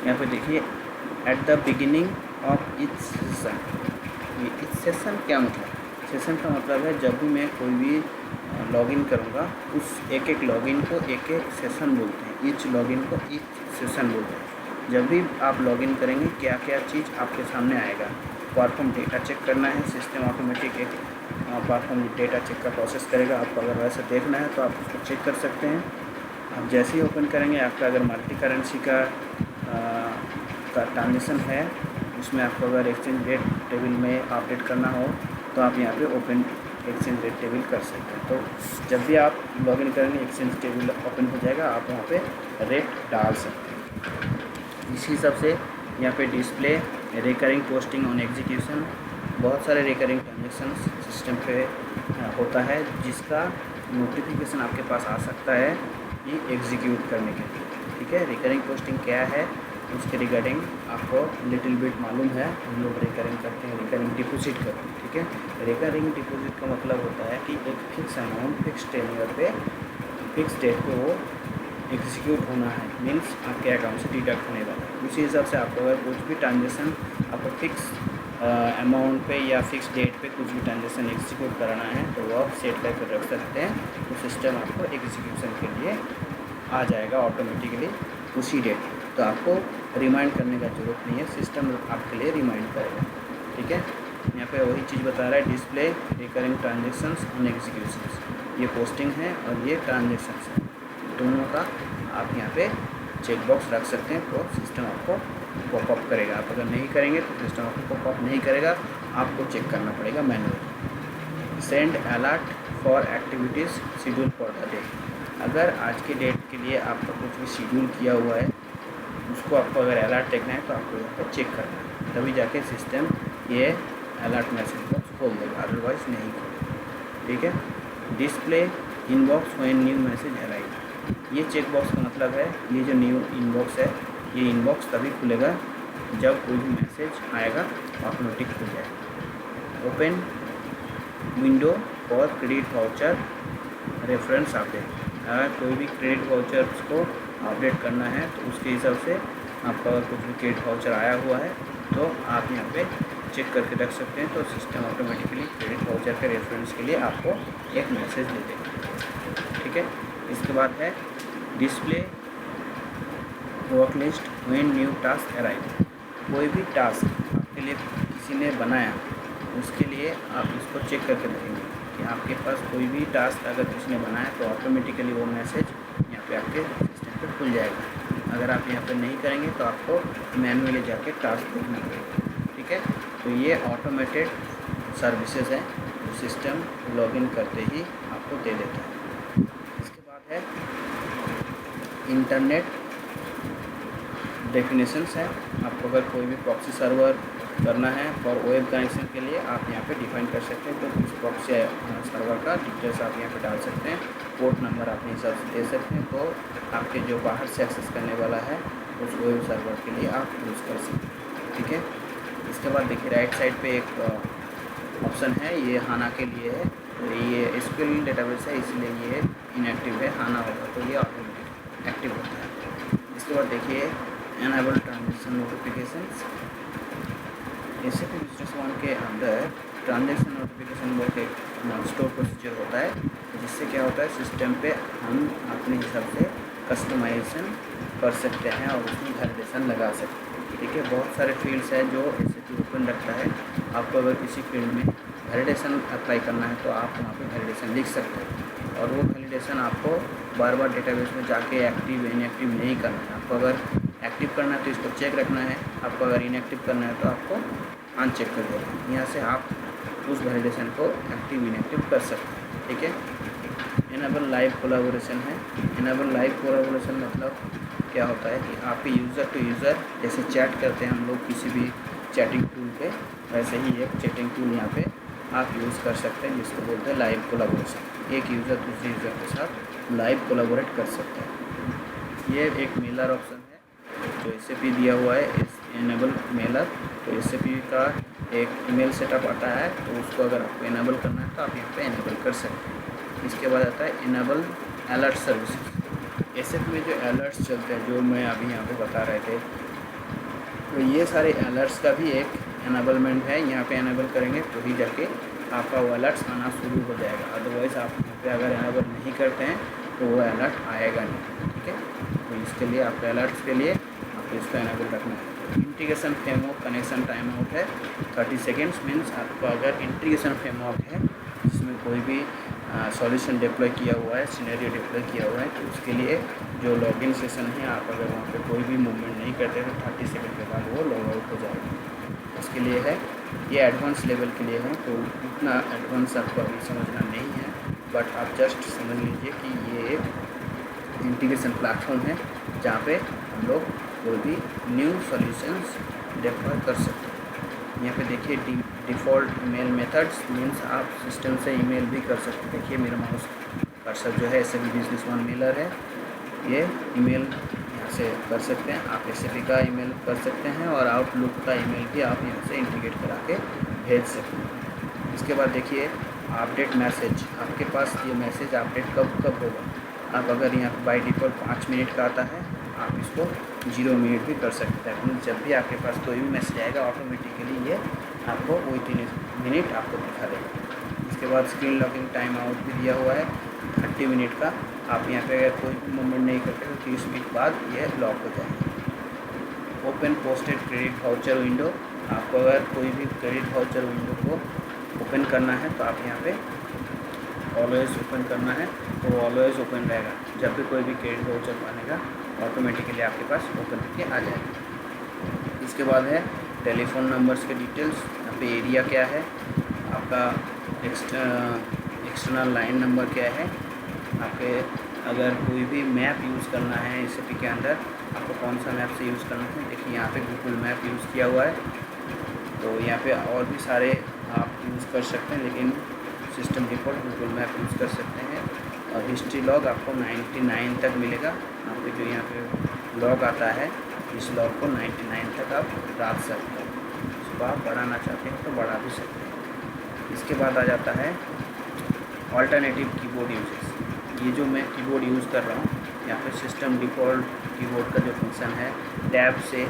यहाँ पे देखिए at the beginning of each session. ये ईच सेशन क्या मतलब, सेशन का मतलब है जब भी मैं कोई भी लॉगिन करूँगा उस एक एक लॉगिन को एक एक सेशन बोलते हैं, ईच लॉगिन को ईच सेशन बोलते हैं। जब भी आप लॉगिन करेंगे क्या क्या चीज़ आपके सामने आएगा, परफॉर्म डेटा चेक करना है, सिस्टम ऑटोमेटिक एक परफॉर्म डेटा चेक का प्रोसेस करेगा। आपको अगर वैसे देखना है तो आप उसको चेक कर सकते हैं। आप जैसे ही ओपन करेंगे आपका अगर मल्टी करेंसी का ट्रांजेक्शन है उसमें आपको अगर एक्सचेंज रेट टेबल में अपडेट करना हो तो आप यहाँ पे ओपन एक्सचेंज रेट टेबल कर सकते हैं। तो जब भी आप लॉगिन करेंगे एक्सचेंज टेबल ओपन हो जाएगा, आप वहाँ पे रेट डाल सकते हैं। इसी हिसाब से यहाँ पे display recurring posting on execution, बहुत सारे रिकरिंग ट्रांजेक्शन सिस्टम पे होता है जिसका नोटिफिकेशन आपके पास आ सकता है ये एग्जीक्यूट करने के लिए, ठीक है। रिकरिंग पोस्टिंग क्या है उसके रिगार्डिंग आपको लिटिल बिट मालूम है, हम लोग रिकरिंग करते हैं, रिकरिंग डिपॉजिट करते हैं, ठीक है। रिकरिंग डिपॉजिट का मतलब होता है कि एक फिक्स अमाउंट फिक्स टेन्योर पे फिक्स डेट पे वो एग्जीक्यूट होना है, मीन्स आपके अकाउंट से डिडक्ट होने वाला है। उसी हिसाब से आपको अगर कुछ भी ट्रांजेक्शन आपको फिक्स अमाउंट पे या फिक्स डेट पे कुछ भी ट्रांजेक्शन एग्जीक्यूट कराना है तो वो आप सेट करके रख सकते हैं, तो सिस्टम आपको एग्जीक्यूशन के लिए आ जाएगा ऑटोमेटिकली उसी डेट। तो आपको रिमाइंड करने का ज़रूरत नहीं है, सिस्टम आपके लिए रिमाइंड करेगा, ठीक है। यहाँ पे वही चीज़ बता रहा है, display recurring transactions on executions, ये पोस्टिंग है और ये ट्रांजेक्शन्स है, दोनों का आप यहाँ पे चेक बॉक्स रख सकते हैं तो सिस्टम आपको पॉपअप करेगा। आप अगर नहीं करेंगे तो सिस्टम आपको पॉपअप नहीं करेगा, आपको चेक करना पड़ेगा manually. Send alert for activities schedule for the day, अगर आज के डेट के लिए आपका कुछ भी शेड्यूल किया हुआ है, उसको आपको अगर अलर्ट देखना है तो आपको यहाँ पर चेक करना है, तभी जाके सिस्टम ये अलर्ट मैसेज बॉक्स खोल देगा, अदरवाइज़ नहीं खोलेगा। ठीक है। Display inbox when new message arrive, ये चेक बॉक्स का मतलब है ये जो न्यू इनबॉक्स है, ये इनबॉक्स तभी खुलेगा जब कोई भी मैसेज आएगा ऑटोमेटिक खुल जाएगा। Open window for credit voucher reference update, अगर कोई भी क्रेडिट वाउचर्स को अपडेट करना है तो उसके हिसाब से आपका अगर कुछ भी क्रेडिट वाउचर आया हुआ है तो आप यहाँ पे चेक करके रख सकते हैं, तो सिस्टम ऑटोमेटिकली क्रेडिट वाउचर के रेफरेंस के लिए आपको एक मैसेज दे देगा। ठीक है। इसके बाद है display work list when new task arrive, कोई भी टास्क आपके लिए किसी ने बनाया उसके लिए आप इसको चेक करके देखेंगे कि आपके पास कोई भी टास्क अगर किसी ने बनाया तो ऑटोमेटिकली वो मैसेज यहाँ पे आपके सिस्टम पे खुल जाएगा। अगर आप यहाँ पे नहीं करेंगे तो आपको मैनुअली जाके टास्क देखना पड़ेगा। ठीक है। तो ये ऑटोमेटेड सर्विसेज है जो सिस्टम लॉगिन करते ही आपको दे देता है। इसके बाद है इंटरनेट डेफिनेशंस है, आपको अगर कोई भी प्रॉक्सी सर्वर करना है और वेब कनेक्शन के लिए आप यहाँ पे डिफाइन कर सकते हैं, तो इस प्रॉक्सी सर्वर का डिटेल्स आप यहाँ पे डाल सकते हैं, पोर्ट नंबर अपने हिसाब से दे सकते हैं, तो आपके जो बाहर से एक्सेस करने वाला है उस वेब सर्वर के लिए आप यूज़ कर सकते हैं। ठीक है। इसके बाद देखिए राइट साइड पे एक ऑप्शन है, ये हाना के लिए है, तो ये एसक्यूएल डेटाबेस है इसलिए ये इनएक्टिव है, हाना होगा तो ये ऑटोमेटिक एक्टिव होता है। इसके बाद देखिए enable transaction notifications, SAP business one के अंदर ट्रांजेक्शन नोटिफिकेशन बोल के स्टोर प्रोसीजर होता है, जिससे क्या होता है सिस्टम पे हम अपने हिसाब से कस्टमाइजेशन कर सकते हैं और उसमें वैलिडेशन लगा सकते हैं। ठीक है। बहुत सारे फील्ड्स हैं जो SAP ओपन रखता है, आपको अगर किसी फील्ड में वैलिडेशन अप्लाई करना है तो आप वहाँ पे वैलिडेशन लिख सकते हैं, और वो वैलिडेशन आपको बार बार डेटाबेस में जाके एक्टिव इनएक्टिव नहीं करना है। आपको अगर एक्टिव करना है तो इसको चेक रखना है, आपको अगर इनएक्टिव करना है तो आपको अनचेक कर देना। यहाँ से आप उस वैलिडेशन को एक्टिव इनएक्टिव कर सकते हैं। ठीक है। इनेबल लाइव कोलैबोरेशन है, इनेबल लाइव कोलैबोरेशन मतलब क्या होता है कि आपके यूज़र टू यूज़र जैसे चैट करते हैं हम लोग किसी भी चैटिंग टूल पे, वैसे ही एक चैटिंग टूल यहाँ पे आप यूज़ कर सकते हैं जिसको बोलते हैं लाइव कोलैबोरेशन। एक यूज़र दूसरे यूज़र के साथ लाइव कोलैबोरेट कर सकते हैं। ये एक मेलर ऑप्शन है जो SAP दिया हुआ है, इस इनेबल मेलर, तो SAP का एक ईमेल सेटअप आता है, तो उसको अगर आपको इनेबल करना है तो आप यहाँ पे इनेबल कर सकते हैं। इसके बाद आता है इनेबल अलर्ट सर्विसेज। SAP में जो अलर्ट्स चलते हैं जो मैं अभी यहाँ पे बता रहे थे, तो ये सारे अलर्ट्स का भी एक इनेबलमेंट है, यहाँ पे इनेबल करेंगे तो ही जाके आपका वो अलर्ट्स आना शुरू हो जाएगा, अदरवाइज़ आप यहाँ पे अगर इनेबल नहीं करते हैं तो वो अलर्ट आएगा नहीं। ठीक है। तो इसके लिए आपके अलर्ट्स के लिए आपको इसका इनेबल रखना है। Integration framework connection time out है 30 सेकेंड्स, मीन्स आपको अगर इंटीग्रेशन फ्रेमवर्क है जिसमें कोई भी सॉल्यूशन डिप्लॉय किया हुआ है, सिनेरियो डिप्लॉय किया हुआ है, तो उसके लिए जो लॉगिन सेशन है आप अगर वहाँ पे कोई भी मूवमेंट नहीं करते तो 30 सेकेंड के बाद वो लॉग आउट हो जाएगा। इसके लिए है, ये एडवांस लेवल के लिए है, तो इतना एडवांस आपको अभी समझना नहीं है, बट आप जस्ट समझ लीजिए कि ये एक इंटीग्रेशन प्लेटफॉर्म है जहाँ पे हम लोग कोई भी न्यू सॉल्यूशंस डिप्लॉय कर सकते हैं। यहाँ पे देखिए डिफ़ॉल्ट ईमेल मेथड्स, मीन्स आप सिस्टम से ईमेल भी कर सकते हैं। देखिए मेरा माउस कर्सर जो है SAP बिजनेस वन मेलर है, ये ईमेल यहाँ से कर सकते हैं। आप SAP का ईमेल कर सकते हैं और आउटलुक का ईमेल भी आप यहाँ से इंटीग्रेट करा के भेज सकते हैं। इसके बाद देखिए अपडेट मैसेज, आपके पास ये मैसेज अपडेट कब होगा। आप अगर यहाँ पर बाई डिफ़ॉल्ट 5 मिनट का आता है, आप इसको 0 मिनट भी कर सकते हैं। जब भी आपके पास कोई भी मैसेज आएगा ऑटोमेटिकली ये आपको वही 3 मिनट आपको दिखा देगा। इसके बाद स्क्रीन लॉकिंग टाइम आउट भी दिया हुआ है 30 मिनट का। आप यहाँ पे अगर कोई भी मूवमेंट नहीं करते तो 30 मिनट बाद ये लॉक हो जाएगा। Open posted credit voucher window, आपको अगर कोई भी क्रेडिट वाउचर विंडो को ओपन करना है तो आप यहाँ पे ऑलवेज़ ओपन करना है, तो ऑलवेज़ ओपन रहेगा। जब भी कोई भी क्रेडिट वाउचर बनेगा ऑटोमेटिकली आपके पास ओपन होके आ जाएगा। इसके बाद है टेलीफोन नंबर्स के डिटेल्स, यहाँ पे एरिया क्या है, आपका एक्सटर्नल लाइन नंबर क्या है, आपके अगर कोई भी मैप यूज़ करना है SAP के अंदर, आपको कौन सा मैप से यूज़ करना है, देखिए यहाँ पे गूगल मैप यूज़ किया हुआ है। तो यहाँ पे और भी सारे आप यूज़ कर सकते हैं, लेकिन system default Google map use कर सकते हैं। और हिस्ट्री लॉग आपको 99 तक मिलेगा। आप जो यहाँ पे लॉग आता है, इस लॉग को 99 तक आप डाल सकते हैं। इसको आप बढ़ाना चाहते हैं तो बढ़ा भी सकते हैं। इसके बाद आ जाता है ऑल्टरनेटिव कीबोर्ड यूजेस। ये जो मैं कीबोर्ड यूज़ कर रहा हूँ, यहाँ पे सिस्टम डिफ़ॉल्ट कीबोर्ड का जो फंक्शन है, टैब से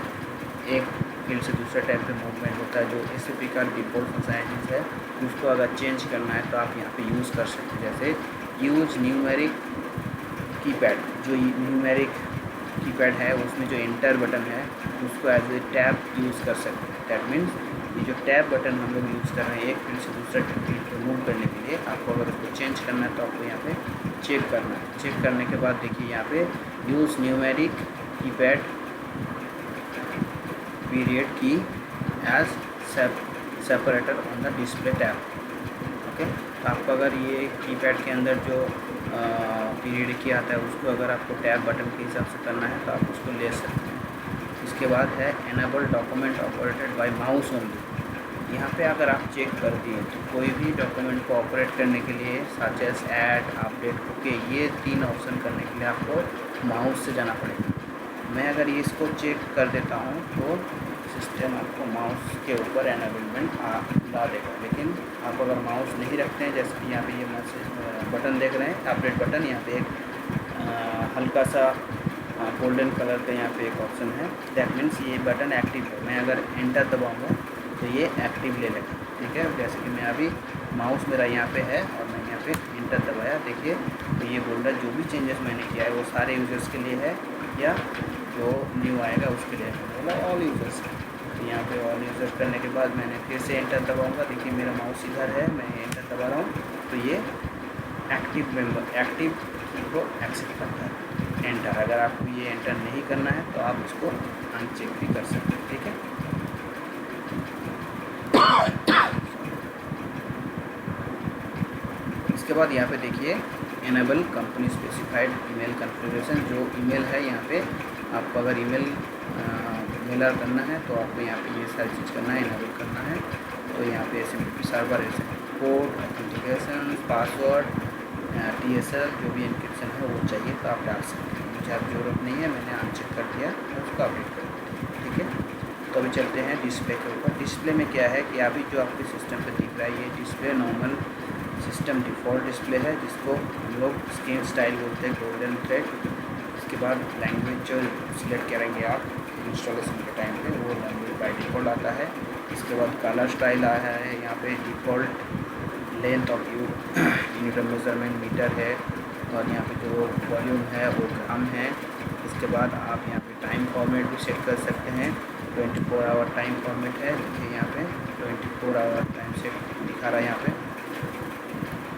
एक फील्ड से दूसरे टैब पे मूवमेंट होता है, जो SAP का डिफ़ॉल्ट फंक्शनलिटीज़ है, उसको अगर चेंज करना है तो आप यहाँ पे यूज़ कर सकते हैं। जैसे यूज न्यूमेरिक कीपैड, जो न्यूमेरिक कीपैड है उसमें जो एंटर बटन है उसको एज ए टैब यूज़ कर सकते हैं। दैट मीन्स ये जो टैब बटन हम लोग यूज़ कर रहे हैं एक फील्ड से दूसरे फील्ड पर मूव करने के लिए, आपको अगर उसको चेंज करना है तो आपको यहाँ पे चेक करना है। चेक करने के बाद देखिए यहाँ पे यूज़ न्यूमेरिक कीपैड पीरियड की as separator on the display tab. Okay, तो आपको अगर ये कीपैड के अंदर जो पीरियड की आता है उसको अगर आपको टैब बटन के हिसाब से करना है तो आप उसको ले सकते हैं। इसके बाद है enable document operated by mouse only. यहाँ पे अगर आप चेक कर दिए तो कोई भी डॉक्यूमेंट को ऑपरेट करने के लिए such as add, update, okay, ये 3 ऑप्शन करने के लिए आपको माउस से जाना पड़ेगा। मैं अगर ये इसको चेक कर देता हूँ तो सिस्टम आपको माउस के ऊपर एनेबलमेंट ला देगा। लेकिन आप अगर माउस नहीं रखते हैं, जैसे कि यहाँ पे ये मैसेज बटन देख रहे हैं, अपडेट बटन, यहाँ पे एक हल्का सा गोल्डन कलर का यहाँ पे एक ऑप्शन है, दैट मीन्स ये बटन एक्टिव है। मैं अगर एंटर दबाऊँगा तो ये एक्टिव ले लेगा। ठीक है, जैसे कि मैं अभी माउस मेरा यहाँ पे है और मैं यहाँ पे एंटर दबाया, देखिए तो ये बोल रहा है जो भी चेंजेस मैंने किया है वो सारे यूज़र्स के लिए है या जो न्यू आएगा उसके लिए बोला ऑल यूज़र्स। तो यहाँ पे ऑल यूज़र्स करने के बाद मैंने फिर से एंटर दबाऊँगा, देखिए मेरा माउस इधर है, मैं एंटर दबा रहा हूँ तो ये एक्टिव को एक्सेप्ट करता है एंटर। अगर आपको ये एंटर नहीं करना है तो आप इसको अनचेक भी कर सकते हैं। ठीक है, इसके बाद यहाँ पे देखिए enable company specified email configuration. जो ईमेल है यहाँ पे आपको अगर ईमेल मेलर करना है तो आपको यहाँ पे ये सारी चीज़ करना है, इनेबल करना है। तो यहाँ पे SMTP server, code, authentication, password, TSL, जो भी एन्क्रिप्शन है वो चाहिए तो आप डाल सकते हैं। मुझे अब ज़रूरत नहीं है, मैंने अनचेक कर दिया, मैं उसको अपडेट कर दिया। ठीक है, तो अभी चलते हैं डिस्प्ले के ऊपर। डिस्प्ले में क्या है कि अभी जो आपके सिस्टम पे दिख रहा है ये display normal system default display है, जिसको हम लोग स्क्रीन स्टाइल बोलते हैं, गोल्डन थ्रेड। इसके बाद लैंग्वेज जो सिलेक्ट करेंगे आप इंस्टॉलेशन के टाइम पे वो लैंग्वेज बाय डिफ़ॉल्ट आता है। इसके बाद कलर स्टाइल आया है, यहाँ पे default length of unit of measurement meter है, और यहाँ पे जो वॉल्यूम है वो ग्राम है। इसके बाद आप यहाँ पे टाइम फॉर्मेट भी सेट कर सकते हैं, 24 आवर टाइम फॉर्मेट है, देखिए यहाँ पे 24 आवर टाइम सेट दिखा रहा है यहाँ पे।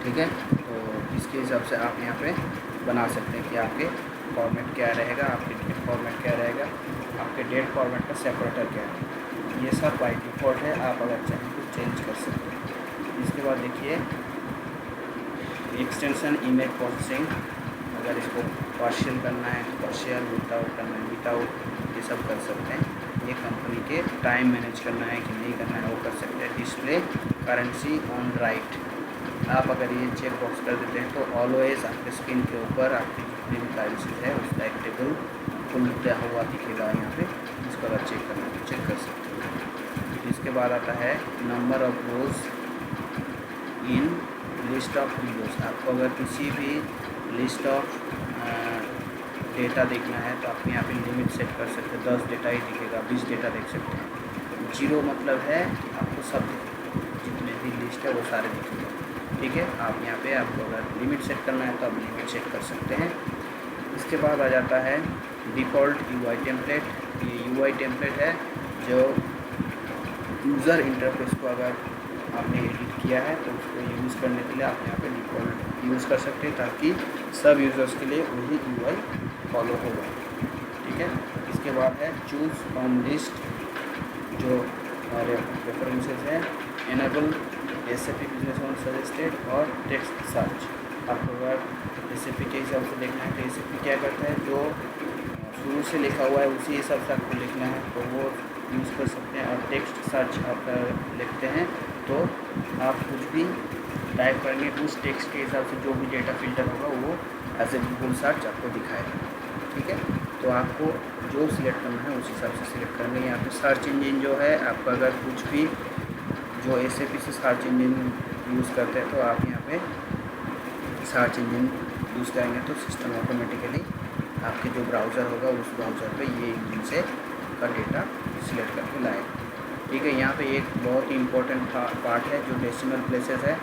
ठीक है, तो इसके हिसाब से आप यहाँ पे बना सकते हैं कि आपके फॉर्मेट क्या रहेगा, आपके डेट फॉर्मेट क्या रहेगा, आपके डेट फॉर्मेट का सेपरेटर क्या है। ये सब बाय डिफ़ॉल्ट है, आप अगर चाहें तो चेंज कर सकते हैं। इसके बाद देखिए एक्सटेंशन इमेज प्रोसेसिंग, अगर इसको पार्शियल करना है तो पार्शियल, विदाउट करना है विदाउट, ये सब कर सकते हैं। ये कंपनी के टाइम मैनेज करना है कि नहीं करना है वो कर सकते हैं। डिस्प्ले करेंसी ऑन राइट, आप अगर ये चेक बॉक्स कर देते हैं तो ऑलवेज आपके स्क्रीन के ऊपर आपकी जितनी भी करेंसी है उसका एक टेबल खुलता हुआ दिखेगा यहाँ पे, इसको अगर चेक करना है तो चेक कर सकते हैं। इसके बाद आता है number of rose in list of Windows. आपको अगर किसी भी लिस्ट ऑफ डेटा देखना है तो आप यहाँ पे लिमिट सेट कर सकते हैं, 10 डेटा ही दिखेगा, 20 डेटा देख सकते हैं। 0 मतलब है कि आपको सब जितने भी लिस्ट है वो सारे दिखेंगे। ठीक है, आप यहाँ पे आपको अगर लिमिट सेट करना है तो आप लिमिट सेट कर सकते हैं। इसके बाद आ जाता है डिफ़ॉल्ट UI टेम्पलेट। ये UI टेम्पलेट है जो यूज़र इंटरफेस को अगर आपने एडिट किया है तो उसको यूज़ करने के लिए आप यहाँ पे डिफ़ॉल्ट यूज़ कर सकते हैं, ताकि सब यूज़र्स के लिए वही UI फॉलो होगा। ठीक है, इसके बाद है चूज़ फ्रॉम लिस्ट, जो हमारे प्रेफरेंसेस हैं, enable SAP business on suggested और टेक्स्ट सर्च। आपको अगर रेसिपी के हिसाब से देखना है तो रेसिपी क्या करता है, जो शुरू से लिखा हुआ है उसी हिसाब से आपको लिखना है तो वो यूज़ कर सकते हैं। और टेक्स्ट सर्च आप लिखते हैं तो आप कुछ भी टाइप करेंगे उस टेक्स्ट के हिसाब से जो भी डेटा फिल्टर होगा वो ऐसे गूगल सर्च आपको दिखाएगा। ठीक है, तो आपको जो सिलेक्ट करना है उस हिसाब से सिलेक्ट करेंगे। यहाँ पे सर्च इंजन जो है, आपका अगर कुछ भी जो SAP से सर्च इंजन यूज़ करते हैं तो आप यहाँ पे सर्च इंजन यूज़ करेंगे तो सिस्टम ऑटोमेटिकली आपके जो ब्राउज़र होगा उस ब्राउज़र पे ये इंजन से का डेटा सिलेक्ट करके लाएगा। ठीक है, यहाँ पे एक बहुत ही इम्पोर्टेंट पार्ट है जो डेसिमल प्लेसेस है।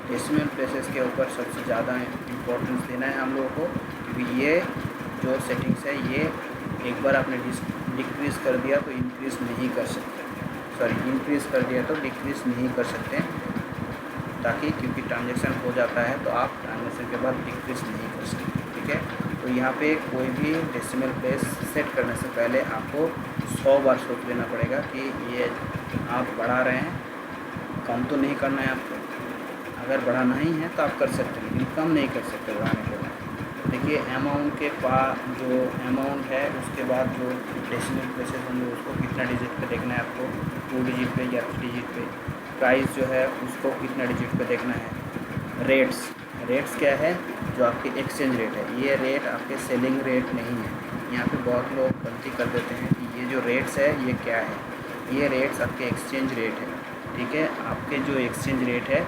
डेसिमल प्लेसेस के ऊपर सबसे ज़्यादा इम्पोर्टेंस देना है हम लोगों को, क्योंकि ये जो सेटिंग्स है ये एक बार आपने डिक्रीज़ कर दिया तो इंक्रीज़ नहीं कर सकते, इंक्रीज़ कर दिया तो डिक्रीज़ नहीं कर सकते, ताकि क्योंकि ट्रांजैक्शन हो जाता है तो आप ट्रांजैक्शन के बाद डिक्रीज़ नहीं कर सकते। ठीक है, तो यहाँ पे कोई भी डेसिमल प्लेस सेट करने से पहले आपको 100 बार सोच लेना पड़ेगा कि ये आप बढ़ा रहे हैं, कम तो नहीं करना है आपको। अगर बढ़ाना ही है तो आप कर सकते हैं, लेकिन कम नहीं कर सकते बढ़ाने के बाद। देखिए अमाउंट के पास जो अमाउंट है उसके बाद जो डेसिमल प्लेसेस होंगे उसको कितना डिजिट पे देखना है आपको, 2 डिजिट पे या 3 डिजिट पे। प्राइस जो है उसको कितना डिजिट पे देखना है। रेट्स क्या है, जो आपके एक्सचेंज रेट है, ये रेट आपके सेलिंग रेट नहीं है। यहाँ पे बहुत लोग गलती कर देते हैं कि ये जो रेट्स है ये क्या है, ये रेट्स आपके एक्सचेंज रेट है। ठीक है, आपके जो एक्सचेंज रेट है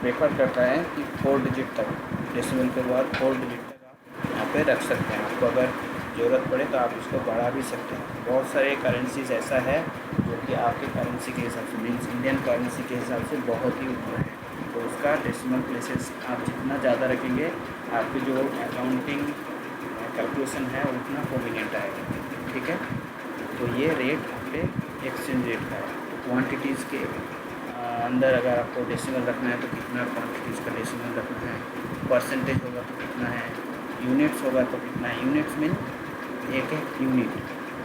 प्रेफर करता है कि 4 डिजिट तक, डेसिमल के बाद 4 डिजिट तक आप यहाँ पे रख सकते हैं। आपको अगर ज़रूरत पड़े तो आप इसको बढ़ा भी सकते हैं। बहुत सारे करेंसीज ऐसा है जो कि आपके करेंसी के हिसाब से मीन्स इंडियन करेंसी के हिसाब से बहुत ही ऊपर है, तो उसका डेसिमल प्लेसेस आप जितना ज़्यादा रखेंगे आपकी जो अकाउंटिंग कैलकुलेशन है उतना प्रोमिनेंट आएगा। ठीक है, तो ये रेट आपके एक्सचेंज रेट का है। तो क्वान्टिटीज़ के अंदर अगर आपको डेसिमल रखना है तो कितना क्वांटिटीज़ का डेसिमल रखना है, परसेंटेज होगा तो कितना है, यूनिट्स होगा तो कितना है। यूनिट्स मीन एक यूनिट,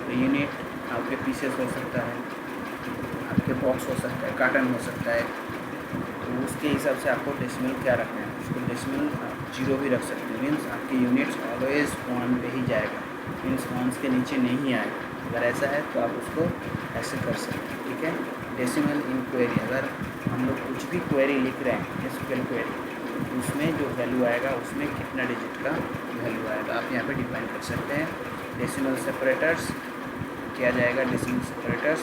तो यूनिट आपके पीसेस हो सकता है, आपके बॉक्स हो सकता है, कार्टन हो सकता है, तो उसके हिसाब से आपको डेसिमल क्या रखना है। उसको डेसिमल 0 भी रख सकते हैं, मीन्स आपकी यूनिट्स ऑलवेज 1 पे ही जाएगा, मीन्स 1 के नीचे नहीं आएगा। अगर ऐसा है तो आप उसको ऐसे कर सकते हैं। ठीक है, डेसिमल इन क्वेरी, अगर हम लोग कुछ भी क्वेरी लिख रहे हैं SQL क्वेरी, उसमें जो वैल्यू आएगा उसमें कितना डिजिट का वैल्यू आएगा आप यहाँ पे डिफाइन कर सकते हैं। डेसिमल सेपरेटर्स किया जाएगा, डेसिमल सेपरेटर्स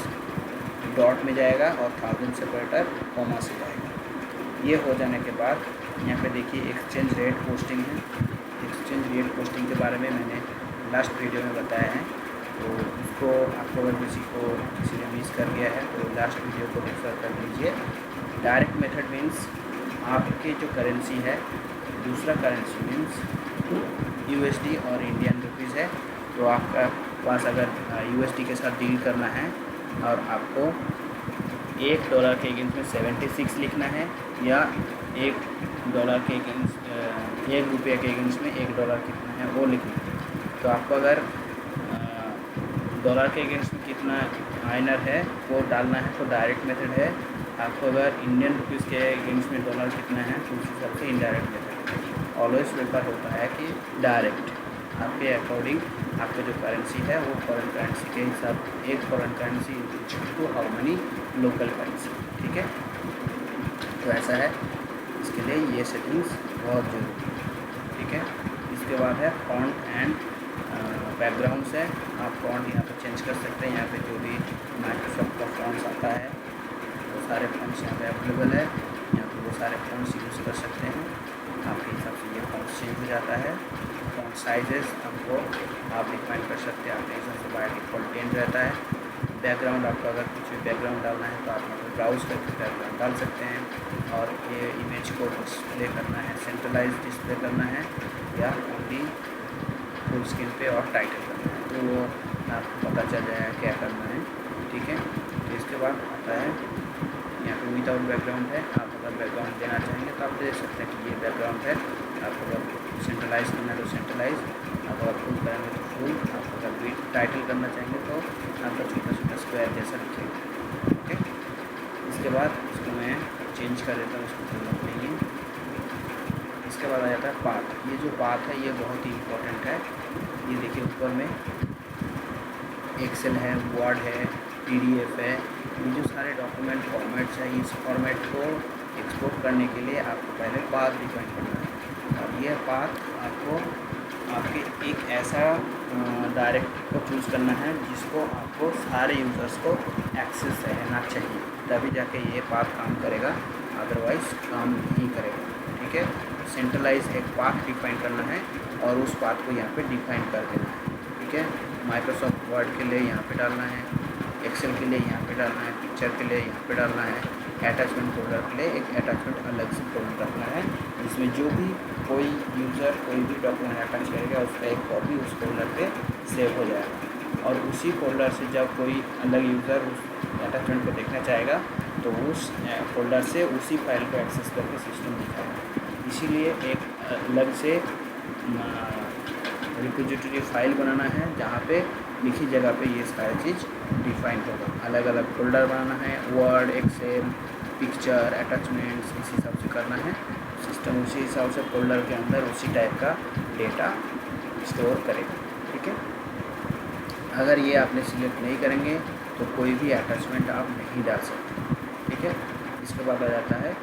डॉट में जाएगा और 1000 सेपरेटर कॉमा से जाएगा। ये हो जाने के बाद यहाँ पे देखिए एक्सचेंज रेट पोस्टिंग है। एक्सचेंज रेट पोस्टिंग के बारे में मैंने लास्ट वीडियो में बताया है, तो उसको आपको अगर किसी ने मिस कर गया है तो लास्ट वीडियो को रेफर कर लीजिए। डायरेक्ट मेथड मीन्स आपके जो करेंसी है, दूसरा करेंसी मीन्स USD और इंडियन रुपीज़ है, तो आपका पास अगर USD के साथ डील करना है और आपको $1 के अगेंस्ट में 76 लिखना है या $1 के अगेंस्ट ₹1 के अगेंस्ट में $1 कितना है वो लिखना है। तो आपको अगर डॉलर के अगेंस्ट में कितना आइनर है वो डालना है तो डायरेक्ट मेथड है। आपको अगर इंडियन रुपीज़ के अगेंस्ट में डॉलर कितना है तो उस हिसाब से इनडायरेक्ट मेथड है। ऑलवेज प्रेफर होता है कि डायरेक्ट आपके अकॉर्डिंग आपका जो करेंसी है वो फॉरेन करेंसी के हिसाब, एक foreign currency to how money local currency. ठीक है, तो ऐसा है, इसके लिए ये सेटिंग्स बहुत ज़रूरी है। ठीक है, इसके बाद है फॉन्ट एंड बैकग्राउंड्स है। आप फॉन्ट यहाँ पर चेंज कर सकते हैं। यहाँ पे जो भी माइक्रोसॉफ्ट का फॉन्ट्स आता है वो सारे फॉन्ट्स यहाँ पे अवेलेबल है, यहाँ पे वो सारे फॉन्ट्स यूज़ कर सकते हैं। आपके हिसाब से ये फॉन्ट चेंज हो जाता है। फॉन्ट साइजेस आपको आप डिफाइन कर सकते हैं, आपके हिसाब से बाय डिफ़ॉल्ट 10 रहता है। बैकग्राउंड आपको अगर कुछ भी बैकग्राउंड डालना है तो आप यहाँ पर ब्राउज़ करके बैकग्राउंड डाल सकते हैं। और ये इमेज को डिस्प्ले करना है, सेंट्रलाइज डिस्प्ले करना है या ओनली फुल स्क्रीन पे और टाइटल करना है, तो वो आपको पता चल जाएगा क्या करना है। ठीक है, तो इसके बाद आता है यहाँ पे विदाउट बैकग्राउंड है। आप अगर बैकग्राउंड देना चाहेंगे तो आप दे सकते हैं कि ये बैकग्राउंड है। आप अगर सेंट्रलाइज करना है तो सेंट्रलाइज, आप अगर फुल करेंगे तो फुल, आप अगर टाइटल करना चाहेंगे तो आपका छोटा छोटा स्क्वायर जैसा लिखेगा। ओके, इसके बाद इसको मैं चेंज कर देता हूँ, इसको करना चाहिए। इसके बाद आ जाता है पाथ। ये जो पाथ है ये बहुत ही इम्पोर्टेंट है। ये देखिए ऊपर में एक्सेल है, वर्ड है, पीडीएफ है, ये जो सारे डॉक्यूमेंट फॉर्मेट्स हैं, इस फॉर्मेट को एक्सपोर्ट करने के लिए आपको पहले पाथ डिफाइन करना है। और यह पाथ आपको आपके एक ऐसा डायरेक्टरी को चूज़ करना है जिसको आपको सारे यूज़र्स को एक्सेस रहना चाहिए, तभी जाके ये पाथ काम करेगा, अदरवाइज़ काम नहीं करेगा। ठीक है, सेंट्रलाइज एक पाथ डिफाइन करना है और उस पाथ को यहाँ पे डिफाइन कर देना है। ठीक है, माइक्रोसॉफ्ट वर्ड के लिए यहाँ पे डालना है, एक्सेल के लिए यहाँ पे डालना है, पिक्चर के लिए यहाँ पे डालना है, अटैचमेंट फोल्डर के लिए एक अटैचमेंट अलग से फोल्डर रखना है, जिसमें जो भी कोई यूज़र कोई भी डॉक्यूमेंट अटैच करेगा उसका एक कॉपी उस फोल्डर पे सेव हो जाएगा। और उसी फोल्डर से जब कोई अलग यूज़र उस अटैचमेंट को देखना चाहेगा तो उस फोल्डर से उसी फाइल को एक्सेस करके सिस्टम दिखाएगा। इसीलिए एक अलग से रिपोजिटरी फाइल बनाना है जहाँ पे लिखी जगह पे ये सारी चीज़ डिफाइन होगा। अलग अलग फोल्डर बनाना है, वर्ड, एक्सेल, पिक्चर, अटैचमेंट्स, इस हिसाब से करना है। सिस्टम उसी हिसाब से फोल्डर के अंदर उसी टाइप का डेटा स्टोर करेगा। ठीक है, अगर ये आपने सिलेक्ट नहीं करेंगे तो कोई भी अटैचमेंट आप नहीं डाल सकते। ठीक है, इसके बाद आ जाता है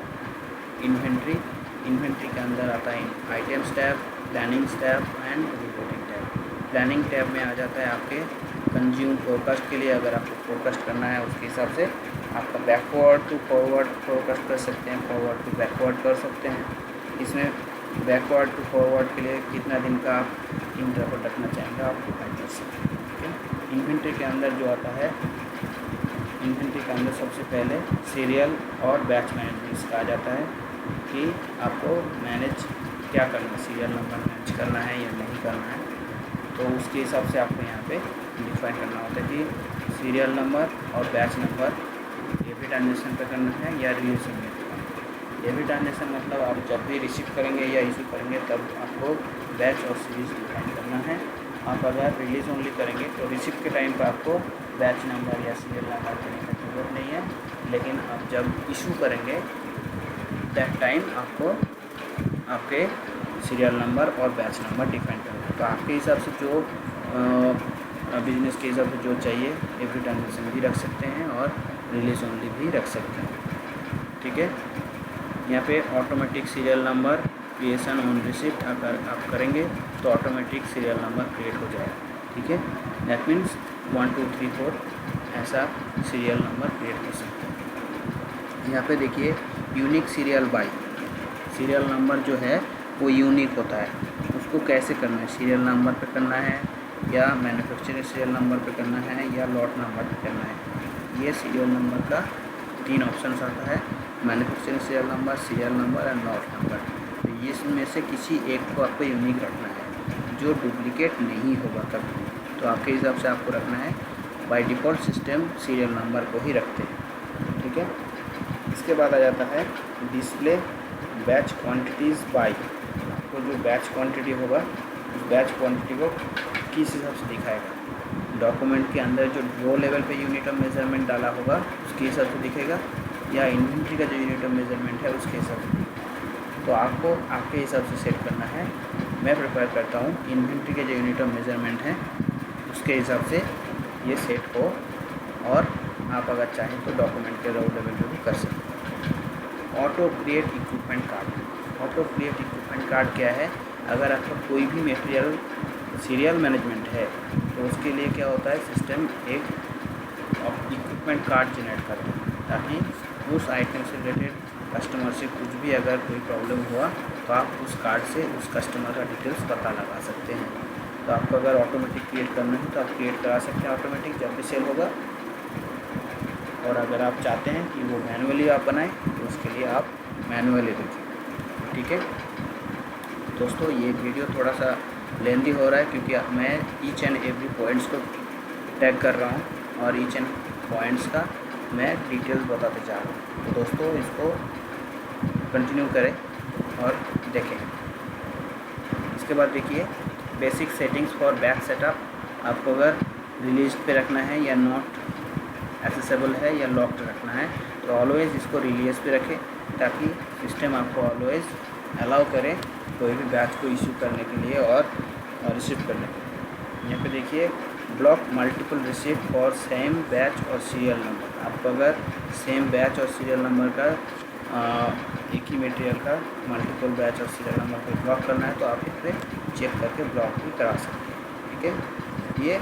इन्वेंट्री। इन्वेंट्री के अंदर आता है items tab, plannings tab and reporting tab. Planning tab में आ जाता है आपके कंज्यूम फोरकास्ट के लिए, अगर आपको फोरकास्ट करना है उसके हिसाब से आपका बैकवर्ड टू फॉरवर्ड फोरकास्ट कर सकते हैं, फॉरवर्ड टू बैकवर्ड कर सकते हैं। इसमें बैकवर्ड टू फॉरवर्ड के लिए कितना दिन का आप इंटरवल रखना चाहेंगे आप डिफाइन कर सकते हैं। ठीक है, इन्वेंट्री के अंदर जो आता है, इन्वेंट्री के अंदर सबसे पहले सीरियल और बैच मैनेजमेंट आ जाता है कि आपको मैनेज क्या करना है, सीरियल नंबर मैनेज करना है या नहीं करना है। तो उसके हिसाब से आपको यहाँ पे डिफाइन करना होता है कि सीरियल नंबर और बैच नंबर एवरी ट्रांजेक्शन पे करना है या रिलीज होने पे करना है। एवरी ट्रांजेक्शन मतलब आप जब भी रिसीव करेंगे या इशू करेंगे तब आपको बैच और सीरीज डिफाइन करना है। आप अगर रिलीज़ ओनली करेंगे तो रिसीव के टाइम पर आपको बैच नंबर या सीरियल नंबर देने की ज़रूरत नहीं है, लेकिन आप जब इशू करेंगे दैट टाइम आपको आपके सीरियल नंबर और बैच नंबर डिफाइन करना है। तो आपके हिसाब से जो बिजनेस के हिसाब से जो चाहिए एवरी ट्रांजेक्शन भी रख सकते हैं और रिलीज ओनली भी रख सकते हैं। ठीक है, यहाँ पे automatic serial number creation on receipt अगर आप करेंगे तो ऑटोमेटिक सीरियल नंबर क्रिएट हो जाएगा। ठीक है, दैट मीन्स 1 2 3 4 ऐसा सीरियल नंबर क्रिएट कर सकते हैं। यहाँ पे देखिए unique serial by, serial number जो है वो यूनिक होता है, उसको कैसे करना है, सीरियल नंबर पे करना है या मैन्युफैक्चरिंग सीरियल नंबर पे करना है या लॉट नंबर पे करना है। ये सीरियल नंबर का 3 ऑप्शंस आता है, manufacturing serial number, serial number and lot number. तो इसमें से किसी एक को आपको यूनिक रखना है जो डुप्लीकेट नहीं होगा कभी। तो आपके हिसाब से आपको रखना है, by default system serial number को ही रखते हैं। ठीक है, इसके बाद आ जाता है डिस्प्ले बैच क्वांटिटीज़ बाय। आपको जो बैच क्वांटिटी होगा उस बैच क्वांटिटी को किस हिसाब से दिखाएगा, डॉक्यूमेंट के अंदर जो रो लेवल पे यूनिट ऑफ मेजरमेंट डाला होगा उसके हिसाब से दिखेगा या इन्वेंट्री का जो यूनिट ऑफ मेजरमेंट है उसके हिसाब से। तो आपको आपके हिसाब से सेट करना है। मैं प्रेफर करता हूँ इन्वेंट्री के जो यूनिट ऑफ मेजरमेंट है उसके हिसाब से ये सेट हो, और आप अगर चाहें तो डॉक्यूमेंट के रो लेवल पे भी कर सकते हैं। Auto create equipment card. Auto create equipment card क्या है, अगर आपका कोई भी मटेरियल सीरियल मैनेजमेंट है तो उसके लिए क्या होता है, सिस्टम एक इक्विपमेंट कार्ड जनरेट करता है ताकि उस आइटम से रिलेटेड कस्टमर से कुछ भी अगर कोई प्रॉब्लम हुआ तो आप उस कार्ड से उस कस्टमर का डिटेल्स पता लगा सकते हैं। तो आपको अगर ऑटोमेटिक क्रिएट करना है तो आप क्रिएट करा सकते हैं ऑटोमेटिक जब भी सेल होगा, और अगर आप चाहते हैं कि वो मैनुअली आप बनाएं तो उसके लिए आप मैनुअली रखें। ठीक है दोस्तों, ये वीडियो थोड़ा सा लेंदी हो रहा है क्योंकि मैं ईच एंड एवरी पॉइंट्स को टैग कर रहा हूँ और ईच एंड पॉइंट्स का मैं डिटेल्स बताते जा रहा हूँ। तो दोस्तों इसको कंटिन्यू करें और देखें। इसके बाद देखिए basic settings for back setup. आपको अगर रिलीज पे रखना है या नॉट एक्सेसिबल है या लॉक्ड रखना है तो ऑलवेज़ इसको रिलीज पे रखें ताकि सिस्टम आपको ऑलवेज़ अलाउ करें कोई भी बैच को इशू करने के लिए और रिसीव करने के लिए। यहाँ पे देखिए block multiple receipt for same batch और सीरियल नंबर। आपको अगर सेम बैच और सीरियल नंबर का एक ही मटेरियल का मल्टीपल बैच और सीरियल नंबर को ब्लॉक करना है तो आप इस पर चेक करके ब्लॉक भी करा सकते हैं। ठीक है, ये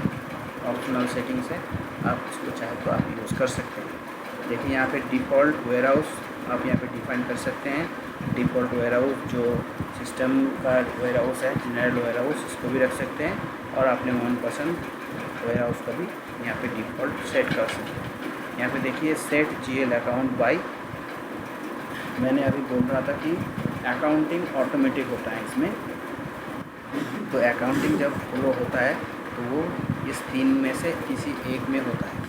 ऑप्शनल सेटिंग्स है, आप इसको चाहे तो आप यूज़ कर सकते हैं। देखिए यहाँ पे डिफ़ॉल्ट वेयरहाउस आप यहाँ पे डिफाइन कर सकते हैं। डिफ़ॉल्ट वेयरहाउस जो सिस्टम का वेयरहाउस है, जनरल वेयरहाउस, इसको भी रख सकते हैं और अपने मनपसंद वेयरहाउस का भी यहाँ पे डिफ़ॉल्ट सेट कर सकते हैं। यहाँ पे देखिए सेट GL अकाउंट बाय, मैंने अभी बोल रहा था कि अकाउंटिंग ऑटोमेटिक होता है इसमें। तो अकाउंटिंग जब फ्लो होता है तो वो इस 3 में से किसी एक में होता है।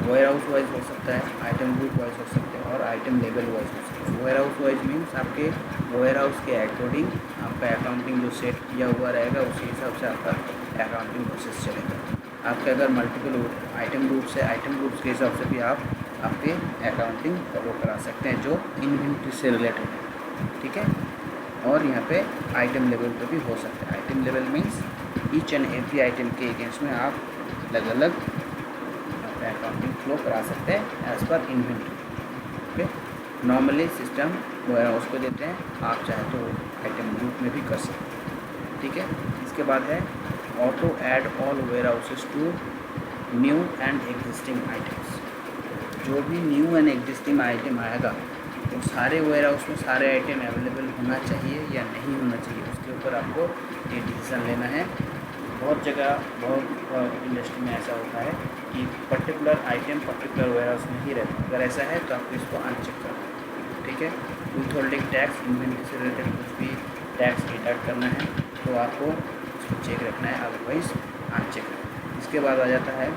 वेयरहाउस वाइज हो सकता है, आइटम ग्रुप वाइज हो सकते हैं और आइटम लेवल वाइज हो सकते हैं। वेयरहाउस वाइज मीन्स आपके वेयरहाउस के अकॉर्डिंग आपका अकाउंटिंग जो सेट किया हुआ रहेगा उसी हिसाब से आपका अकाउंटिंग प्रोसेस चलेगा। आपके अगर मल्टीपल आइटम ग्रुप्स है, आइटम ग्रुप्स के हिसाब से भी आप आपके अकाउंटिंग फॉलो करा सकते हैं जो इन्वेंट्री से रिलेटेड है। ठीक है, और यहाँ पे आइटम लेवल पे भी हो सकता है। Item level means each and every item के अगेंस्ट में आप अलग अलग अपना अकाउंटिंग फ्लो करा सकते हैं as per inventory. Okay, normally system warehouse को देते हैं, आप चाहे तो आइटम ग्रुप में भी कर सकते हैं। ठीक है, इसके बाद है auto add all warehouses to new and existing items. जो भी न्यू एंड एग्जिस्टिंग आइटम आएगा तो सारे वेयरहाउस में सारे आइटम अवेलेबल होना चाहिए या नहीं होना चाहिए, उसके ऊपर आपको ये डिसीज़न लेना है। बहुत जगह बहुत इंडस्ट्री में ऐसा होता है कि पर्टिकुलर आइटम पर्टिकुलर वेयरहाउस में ही रहता है। अगर ऐसा है तो आपको इसको अनचेक करना है। ठीक है, विथ होल्डिंग टैक्स, इन्वेंट्री से रिलेटेड कुछ भी टैक्स डिडक्ट करना है तो आपको उसको चेक रखना है, अदरवाइज अनचेक रखना है। इसके बाद आ जाता है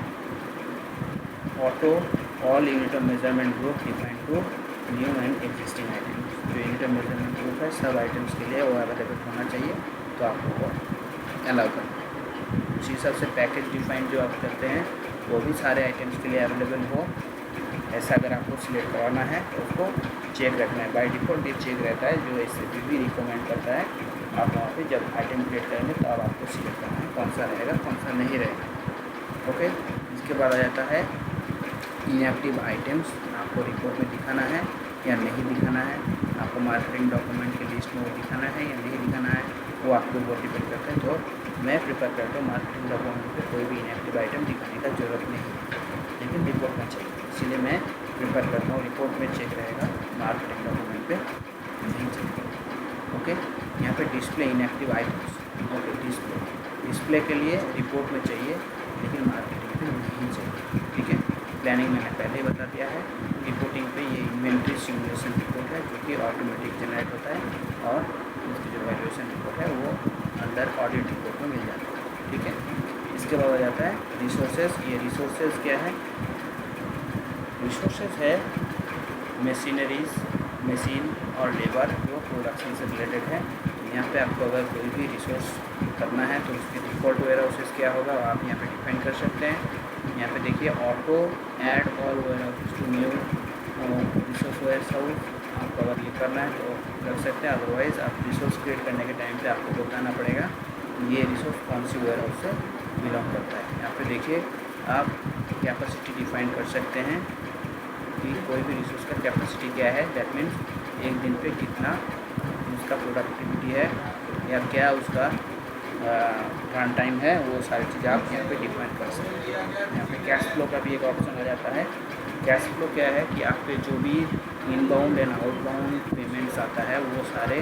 auto all unit of measurement group define to new and existing items. जो यूनिट ऑफ मेजरमेंट ग्रुप है सब आइटम्स के लिए वो अवेलेबल होना चाहिए, तो आपको वो अलाउ करना है। उसी हिसाब से पैकेज डिफाइन जो आप करते हैं वो भी सारे आइटम्स के लिए अवेलेबल हो, ऐसा अगर आपको सिलेक्ट करवाना है तो उसको चेक रखना है। बाय डिफ़ॉल्ट ये चेक रहता है, जो SAP भी रिकमेंड करता है। आप वहाँ पे जब आइटम क्रिएट करेंगे तो अब आपको सिलेक्ट करना है कौन सा रहेगा कौन सा नहीं रहेगा। ओके, इसके बाद आ जाता है इनएक्टिव आइटम्स, आपको रिपोर्ट में दिखाना है या नहीं दिखाना है, आपको मार्केटिंग डॉक्यूमेंट की लिस्ट में वो दिखाना है या नहीं दिखाना है, वो आपके ऊपर डिपेंड करता है। तो मैं प्रेफर करता हूँ मार्केटिंग डॉक्यूमेंट पे कोई भी इनएक्टिव आइटम दिखाने का ज़रूरत नहीं है, लेकिन रिपोर्ट में चाहिए, इसलिए मैं प्रेफर करता हूँ रिपोर्ट में चेक रहेगा, मार्केटिंग डॉक्यूमेंट पे नहीं चेक। ओके, यहाँ पे display inactive items. Okay, display के लिए रिपोर्ट में चाहिए लेकिन मार्केटिंग पे नहीं चाहिए। ठीक है, प्लानिंग मैंने पहले ही बता दिया है। रिपोर्टिंग पे ये इन्वेंट्री सिमुलेशन रिपोर्ट है जो कि ऑटोमेटिक जनरेट होता है और इसकी जो वैल्यूएशन रिपोर्ट है वो अंदर ऑडिट रिपोर्ट में मिल जाता है। ठीक है, इसके बाद आ जाता है रिसोर्सेज। ये रिसोर्सेज क्या है? रिसोर्सेज है मशीनरीज, मशीन और लेबर जो प्रोडक्शन से रिलेटेड है। यहाँ पे आपको अगर कोई भी रिसोर्स करना है तो उसके डिफ़ॉल्ट वेयरहाउसेस क्या होगा आप यहाँ पे डिफाइन कर सकते हैं। यहाँ पे देखिए auto add all warehouses to new resource warehouse, आपको अगर ये करना है तो कर सकते हैं, अदरवाइज़ आप रिसोर्स क्रिएट करने के टाइम पे आपको बताना पड़ेगा ये रिसोर्स कौन सी वेयरहाउस से बिलोंग करता है। यहाँ पे देखिए आप कैपेसिटी डिफाइन कर सकते हैं कि कोई भी रिसोर्स का कैपेसिटी क्या है, दैट मीन्स एक दिन पे कितना उसका प्रोडक्टिविटी है या क्या उसका रन टाइम है, वो सारी चीज़ें आप यहाँ पे डिफाइन कर सकते हैं। यहाँ पे कैश फ्लो का भी एक ऑप्शन आ जाता है। कैश फ्लो क्या है कि आपके जो भी इनबाउंड एंड आउटबाउंड पेमेंट्स आता है वो सारे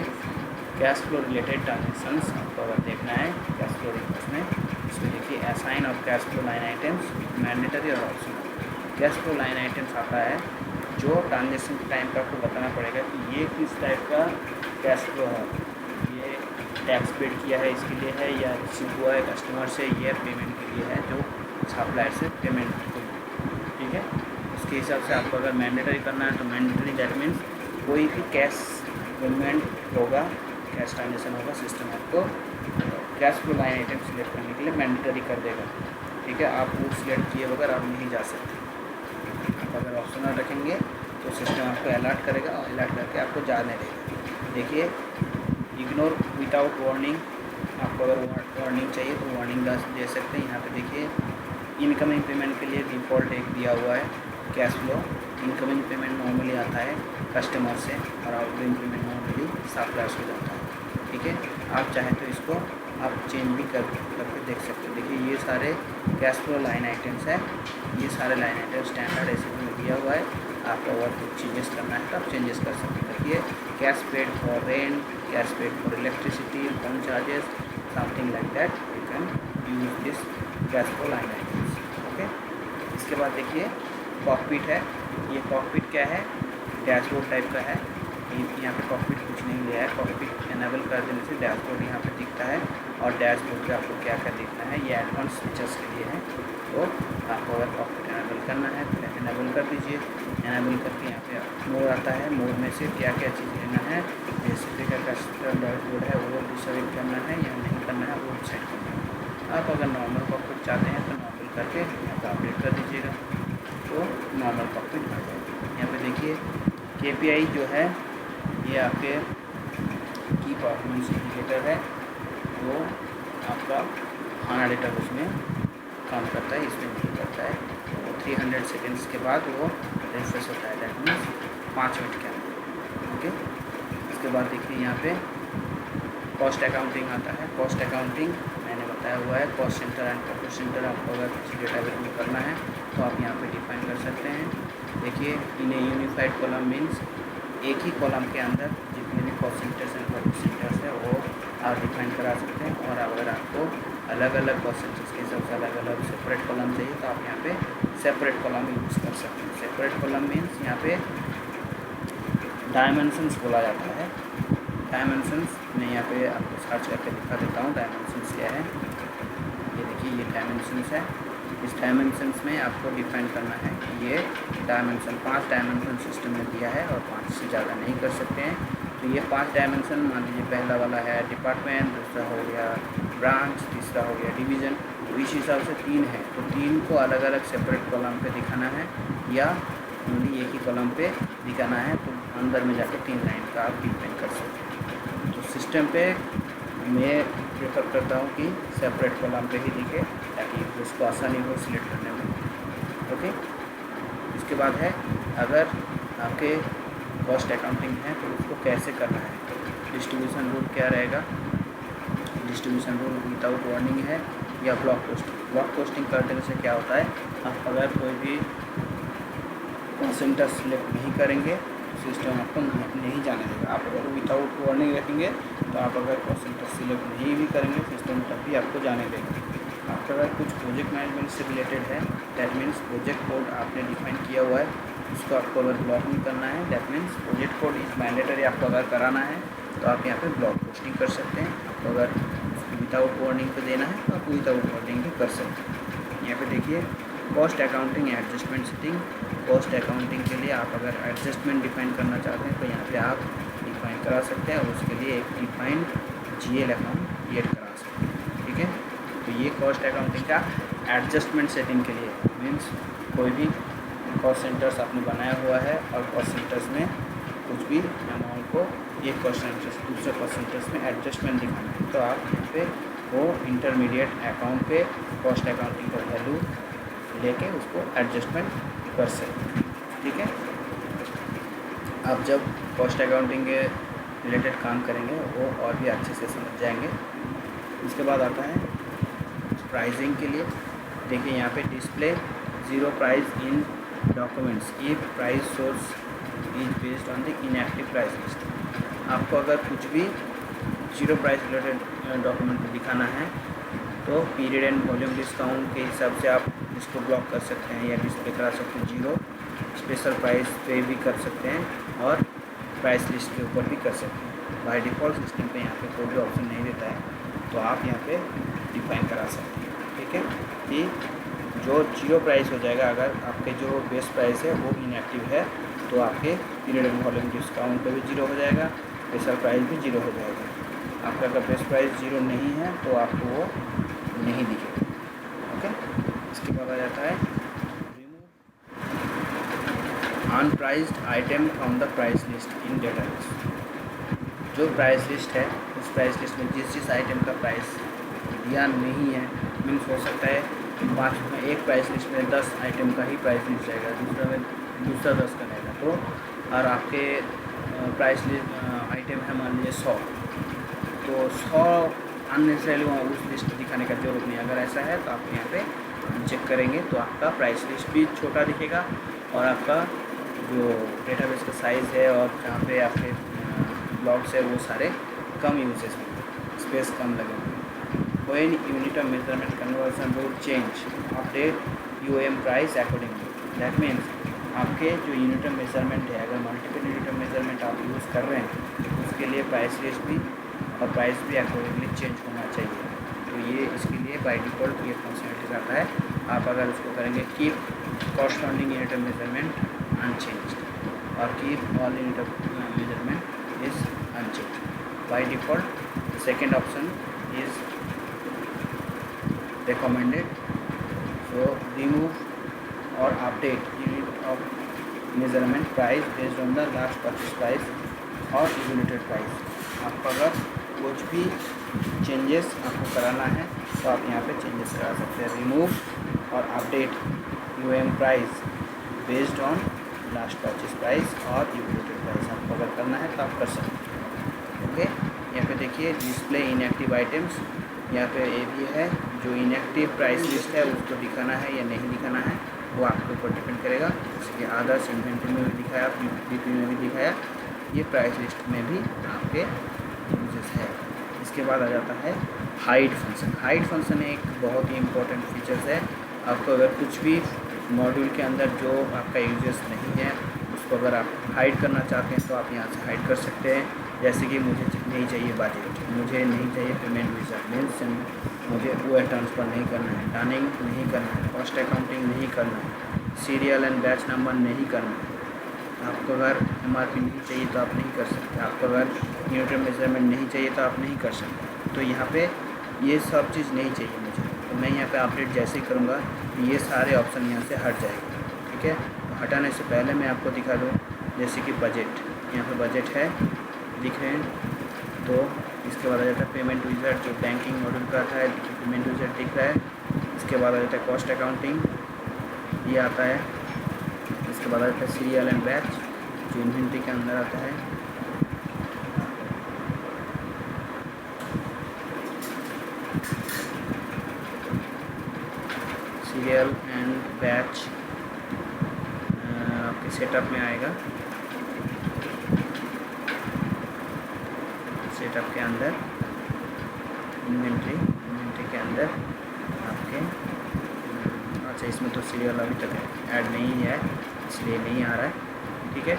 कैश फ्लो रिलेटेड ट्रांजेक्शन्स आपको अगर देखना है कैश फ्लो रिपोर्ट में, इसमें देखिए assign of cash flow line items mandatory और optional. Cash flow line items आता है जो ट्रांजेक्शन के टाइम पर आपको बताना पड़ेगा कि ये किस टाइप का कैश फ्लो है, ये टैक्स पेड किया है इसके लिए है या रिसीव हुआ है कस्टमर से, ये पेमेंट के लिए है जो सप्लायर से पेमेंट की। ठीक है, उसके हिसाब से आपको अगर मैंडेटरी करना है तो मैंडेटरी दैट मीन्स कोई भी कैश पेमेंट होगा, कैश ट्रांजेक्शन होगा, सिस्टम आपको cash flow line item select करने के लिए मैंडेटरी कर देगा। ठीक है, आप वो सिलेक्ट किए बगैर आप नहीं जा सकते। आप अगर ऑप्शनल रखेंगे तो सिस्टम आपको अलर्ट करेगा और अलर्ट करके आपको जाने देगा। देखिए इग्नोर विदाउट वार्निंग, आपको अगर वार्निंग चाहिए तो वार्निंग दे सकते हैं। यहाँ पे देखिए इनकमिंग पेमेंट के लिए डिफ़ॉल्ट एक दिया हुआ है cash flow. Incoming payment normally आता है कस्टमर से और आउटगोइंग पेमेंट नॉर्मली सप्लायर से जाता है। ठीक है, आप चाहें तो इसको आप चेंज भी करके देख सकते हो। देखिए ये सारे कैश फ्लो लाइन आइटम्स है, ये सारे लाइन आइटम स्टैंडर्ड ऐसे में दिया हुआ है। आपको अगर कुछ चेंजेस करना है तो आप चेंजेस कर सकते हैं। देखिए cash paid for rent, cash paid for electricity, home charges, something like that you can use this cash flow line items. Okay, इसके बाद देखिए कॉकपिट है। ये कॉकपिट क्या है, डैशबोर्ड टाइप का है। यहाँ पे कॉकपिट कुछ नहीं लिया है। कॉकपिट एनेबल कर देने से डैशबोर्ड यहाँ पे दिखता है और डैशबोर्ड पे आपको क्या क्या दिखना है, ये एडवांस फीचर्स के लिए है। तो आपको अगर कॉकपिट एनेबल करना है तो एनेबल कर दीजिए। एनेबल करके यहाँ पे मोड आता है, मोड में से क्या क्या चीज़ लेना है, जैसे का कस्टमर डैशबोर्ड है वो डिसाइड करना है या नहीं करना है वो डिसाइड करना है। आप अगर नॉर्मल कॉकपिट चाहते हैं तो नॉर्मल करके यहाँ पर अपडेट कर दीजिएगा तो नॉर्मल कॉकपिट आ जाएगा। यहाँ पे देखिए KPI जो है ये आपके की परफॉर्मेंस इंडिकेटर है, वो आपका एनालिटर उसमें काम करता है, इसमें नहीं करता है। तो 300 सेकेंड्स के बाद वो रिफ्रेश होता है, दैट मीन्स 5 मिनट के अंदर। ओके, इसके बाद देखिए यहाँ पे कॉस्ट अकाउंटिंग आता है। कॉस्ट अकाउंटिंग मैंने बताया हुआ है, cost centre and profit centre. आपको अगर किसी डेटाबेस में करना है तो आप यहाँ पे डिफाइन कर सकते हैं। देखिए इन ए यूनिफाइड कॉलम मीन्स एक ही कॉलम के अंदर जितने भी cost centres and profit centres है वो आप डिफाइन करा सकते हैं। और अगर आपको अलग अलग कॉस्ट सेंटर्स के हिसाब से अलग अलग सेपरेट कॉलम चाहिए तो आप यहाँ पे सेपरेट कॉलम यूज़ कर सकते हैं। सेपरेट कॉलम मीन्स यहाँ पे डायमेंशंस बोला जाता है। डायमेंशंस मैं यहाँ पे आपको सर्च करके दिखा देता हूँ डायमेंशंस क्या है। ये देखिए ये डायमेंशंस है। इस डायमेंशंस में आपको डिफाइन करना है कि ये डायमेंशन 5 डायमेंशन सिस्टम में दिया है और 5 से ज़्यादा नहीं कर सकते हैं। तो ये 5 डायमेंशन मान लीजिए पहला वाला है डिपार्टमेंट, दूसरा हो गया ब्रांच, तीसरा हो गया डिवीज़न। तो इस हिसाब से 3 है, तो 3 को अलग अलग सेपरेट कॉलम पे दिखाना है या ओनली एक ही कॉलम पे दिखाना है। तो अंदर में जाकर 3 लाइन का आप डिफाइन कर सकते हैं। तो सिस्टम पे मैं प्रेफर करता हूँ कि सेपरेट कॉलम पे ही दिखे ताकि उसको आसानी हो सिलेक्ट करने में। ओके, इसके बाद है अगर आपके कॉस्ट अकाउंटिंग है तो उसको कैसे करना है। डिस्ट्रीब्यूशन रूल क्या रहेगा, डिस्ट्रीब्यूशन रूल विदाउट वार्निंग है या ब्लॉक पोस्टिंग। ब्लॉक पोस्टिंग कर देने से क्या होता है, आप अगर कोई भी कॉन्सेंटर सिलेक्ट नहीं करेंगे सिस्टम आपको नहीं जाने देगा। आप अगर विदाउट वार्निंग रखेंगे तो आप अगर कॉन्सेंटर सिलेक्ट नहीं भी करेंगे सिस्टम तब भी आपको जाने देगा। आपका अगर कुछ प्रोजेक्ट मैनेजमेंट से रिलेटेड है दैट मीन्स प्रोजेक्ट कोड आपने डिफाइन किया हुआ है उसको आपको अगर ब्लॉक नहीं करना है that means project code is mandatory आपको अगर कराना है तो आप यहाँ पे ब्लॉक पोस्टिंग कर सकते हैं। आपको अगर विदाउट वार्निंग पे देना है तो आप विदाउट वार्निंग भी कर सकते हैं। यहाँ पे देखिए cost accounting adjustment setting. Cost accounting के लिए आप अगर एडजस्टमेंट डिफाइन करना चाहते हैं तो यहाँ पे आप डिफाइन करा सकते हैं और उसके लिए एक डिफाइंड GL अकाउंट क्रिएट करा सकते हैं। ठीक है, तो ये कॉस्ट अकाउंटिंग का एडजस्टमेंट सेटिंग के लिए मीन्स कोई भी कॉस्ट सेंटर्स आपने बनाया हुआ है और कॉस्ट सेंटर्स में कुछ भी अमाउंट को एक कॉस्ट सेंटर से दूसरे कॉस्ट सेंटर्स में एडजस्टमेंट दिखाना है तो आप यहाँ पे वो इंटरमीडिएट अकाउंट पे कॉस्ट अकाउंटिंग का वैल्यू लेके उसको एडजस्टमेंट कर सकते हैं। ठीक है, आप जब कॉस्ट अकाउंटिंग के रिलेटेड काम करेंगे वो और भी अच्छे से समझ जाएंगे। इसके बाद आता है प्राइसिंग के लिए। देखिए यहाँ पे display zero price in documents if price source is based on the inactive price list. आपको अगर कुछ भी जीरो प्राइस रिलेटेड डॉक्यूमेंट में दिखाना है तो पीरियड एंड वॉल्यूम डिस्काउंट के हिसाब से आप इसको ब्लॉक कर सकते हैं या डिस्प्ले करा सकते हैं। जीरो स्पेशल प्राइस पे भी कर सकते हैं और प्राइस लिस्ट के ऊपर भी कर सकते हैं। बाय डिफ़ॉल्ट सिस्टम पे यहाँ पे कोई भी ऑप्शन नहीं देता है तो आप यहाँ पे डिफाइन करा सकते हैं। ठीक है, कि जो जीरो प्राइस हो जाएगा अगर आपके जो बेस्ट प्राइस है वो इनएक्टिव है तो आपके पीरियड एंड वॉल्यूम डिस्काउंट पे भी जीरो हो जाएगा, स्पेशल प्राइस भी जीरो हो जाएगा। आपका अगर बेस्ट प्राइस जीरो नहीं है तो आपको वो नहीं दिखेगा। ओके, इसके बाद आ जाता है remove unpriced item from the price list in database. जो प्राइस लिस्ट है उस प्राइस लिस्ट में जिस आइटम का प्राइस दिया नहीं है, मीन्स हो सकता है 5 में एक प्राइस लिस्ट में 10 आइटम का ही प्राइस लिस्ट रहेगा, दूसरा में दूसरा 10 का रहेगा। तो और आपके प्राइस लिस्ट आइटम है मान लीजिए 100, तो 100 अननेसेसरीली वहाँ उस लिस्ट दिखाने का जरूरत नहीं। अगर ऐसा है तो आप यहाँ पे चेक करेंगे तो आपका प्राइस लिस्ट भी छोटा दिखेगा और आपका जो डेटाबेस का साइज़ है और जहाँ पे आपके ब्लॉक्स है वो सारे कम यूजेस होंगे, स्पेस कम लगेंगे। When unit of measurement conversion rule change, update UM price accordingly. That means आपके जो यूनिट ऑफ मेजरमेंट है, अगर मल्टीपल यूनिट ऑफ मेजरमेंट आप यूज़ कर रहे हैं तो उसके लिए प्राइस लिस्ट भी और प्राइस भी अकॉर्डिंगली चेंज होना चाहिए। तो ये इसके लिए बाय डिफ़ॉल्ट ये फंक्शनलिटीज आता है। आप अगर उसको करेंगे keep corresponding unit of measurement unchanged और keep all unit of measurement is unchanged. By default second option is recommended, so remove or update unit of measurement price based on the last purchase price or evaluated price। आपको अगर कुछ भी changes आपको कराना है तो आप यहाँ पे चेंजेस करा सकते हैं। रिमूव और update UM price based on last purchase price और evaluated प्राइस आपको अगर करना है तो आप कर सकते हैं। ओके, यहाँ पे देखिए डिस्प्ले इनएक्टिव आइटम्स, यहाँ पे ये भी है जो इनएक्टिव प्राइस लिस्ट है उसको दिखाना है या नहीं दिखाना है वो आपके ऊपर डिपेंड करेगा। जैसे कि आदर्स इन्वेंट्री में भी दिखाया, बीपी में भी दिखाया, ये प्राइस लिस्ट में भी आपके यूजेस है। इसके बाद आ जाता है हाइड फंक्शन। हाइड फंक्शन एक बहुत ही इंपॉर्टेंट फीचर्स है। आपको अगर कुछ भी मॉड्यूल के अंदर जो आपका यूजेस नहीं है उसको अगर आप हाइड करना चाहते हैं तो आप यहाँ से हाइड कर सकते हैं। जैसे कि मुझे नहीं चाहिए बजट, मुझे नहीं चाहिए पेमेंट विज़ा, मीन्स मुझे वो ट्रांसफ़र नहीं करना है, टर्निंग नहीं करना है, कॉस्ट अकाउंटिंग नहीं करना है, सीरियल एंड बैच नंबर नहीं करना है। आपको अगर MRP नहीं चाहिए तो आप नहीं कर सकते, आपको अगर यूनिट ऑफ मेजरमेंट नहीं चाहिए तो आप नहीं कर सकते। तो यहाँ पे ये सब चीज़ नहीं चाहिए मुझे, तो मैं यहाँ पे अपडेट जैसे ही करूँगा तो ये सारे ऑप्शन यहाँ से हट जाएंगे। ठीक है, तो हटाने से पहले मैं आपको दिखा दूँ, जैसे कि बजट, यहाँ पे बजट है दिख रहे हैं। तो इसके बाद आ जाता है पेमेंट विज़ार्ड, जो बैंकिंग मॉड्यूल का था, पेमेंट विज़ार्ड दिख रहा है। इसके बाद आ जाता है कॉस्ट अकाउंटिंग, ये आता है। इसके बाद आ जाता है सीरियल एंड बैच, जो इन्वेंट्री के अंदर आता है। सीरियल एंड बैच आपके सेटअप में आएगा। सेटअप के अंदर इन्वेंट्री के अंदर आपके अच्छा, इसमें तो सीरियल अभी तक ऐड नहीं है इसलिए नहीं आ रहा है। ठीक है,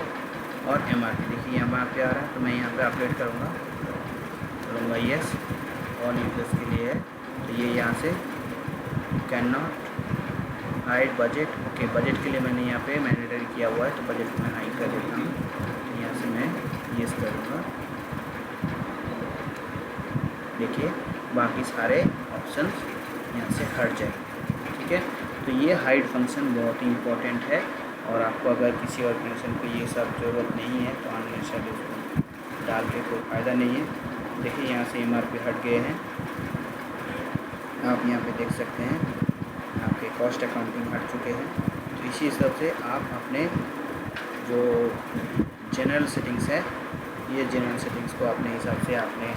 और MRP देखिए MRP आ रहा है, तो मैं यहाँ पे अपडेट करूँगा यस, ऑल यूजर्स के लिए है। तो ये यहाँ से can not hide budget. Okay, budget के लिए मैंने यहाँ पे मैंडेटरी किया हुआ है, तो बजट को मैं हाइड कर देता हूँ। तो यहाँ से मैं यस करूँगा। देखिए बाकी सारे ऑप्शंस यहाँ से हट जाएंगे। ठीक है, तो ये हाइड फंक्शन बहुत ही इम्पोर्टेंट है और आपको अगर किसी ऑर्गेनाइजेशन को ये सब ज़रूरत नहीं है तो अननेसेसरी उसको डाल के कोई फ़ायदा नहीं है। देखिए यहाँ से MRP हट गए हैं, आप यहाँ पे देख सकते हैं आपके कॉस्ट अकाउंटिंग हट चुके हैं। तो इसी हिसाब से आप अपने जो जनरल सेटिंग्स है, ये जनरल सेटिंग्स को अपने हिसाब से आपने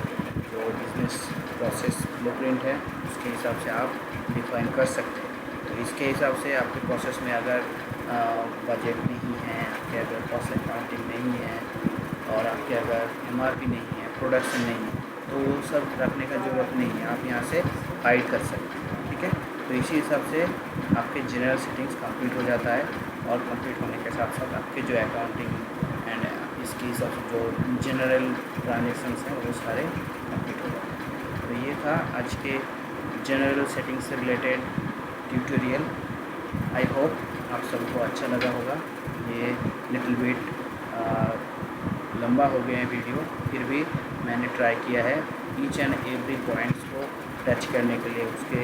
जो बिजनेस प्रोसेस ब्लूप्रिंट है उसके हिसाब से आप डिफाइन कर सकते हैं। तो इसके हिसाब से आपके प्रोसेस में अगर बजट नहीं है, आपके अगर कॉस्ट अकाउंटिंग नहीं है और आपके अगर MRP नहीं है, प्रोडक्शन नहीं है, तो वो सब रखने का ज़रूरत नहीं है, आप यहाँ से हाइड कर सकते हैं। ठीक है, तो इसी हिसाब से आपके जनरल सेटिंग्स कंप्लीट हो जाता है और कंप्लीट होने के साथ साथ आपके जो अकाउंटिंग एंड इसके हिसाब से जो जनरल ट्रांजेक्शन्स हैं वो सारे कंप्लीट हो जाते हैं। तो ये था आज के जनरल सेटिंग्स से रिलेटेड ट्यूटोरियल। आई होप आप सबको अच्छा लगा होगा। ये लिटिल बिट लंबा हो गया है वीडियो, फिर भी मैंने ट्राई किया है ईच एंड एवरी पॉइंट्स को टच करने के लिए, उसके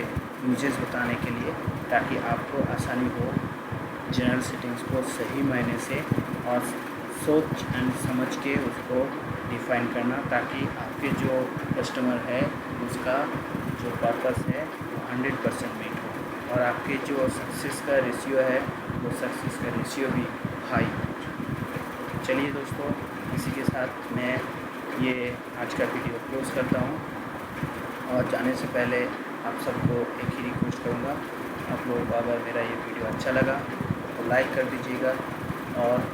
यूजेस बताने के लिए, ताकि आपको आसानी हो जनरल सेटिंग्स को सही मायने से और सोच एंड समझ के उसको डिफ़ाइन करना, ताकि आपके जो कस्टमर है उसका जो पर्पस है वो 100% मीट हो और आपके जो सक्सेस का रेशियो है वो सक्सेस का रेशियो भी हाई हो। चलिए दोस्तों, इसी के साथ मैं ये आज का वीडियो क्लोज़ करता हूँ और जाने से पहले आप सबको एक ही रिक्वेस्ट करूँगा, आप लोगों को अगर मेरा ये वीडियो अच्छा लगा तो लाइक कर दीजिएगा और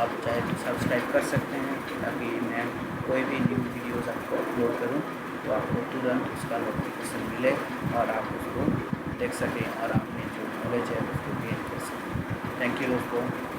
आप चाहे तो सब्सक्राइब कर सकते हैं, ताकि मैं कोई भी न्यू वीडियोज़ आपको अपलोड करूं तो आपको तुरंत उसका नोटिफिकेशन मिले और आप उसको देख सकें और अपनी जो नॉलेज है उसको गेन कर सकें। थैंक यू दोस्तों।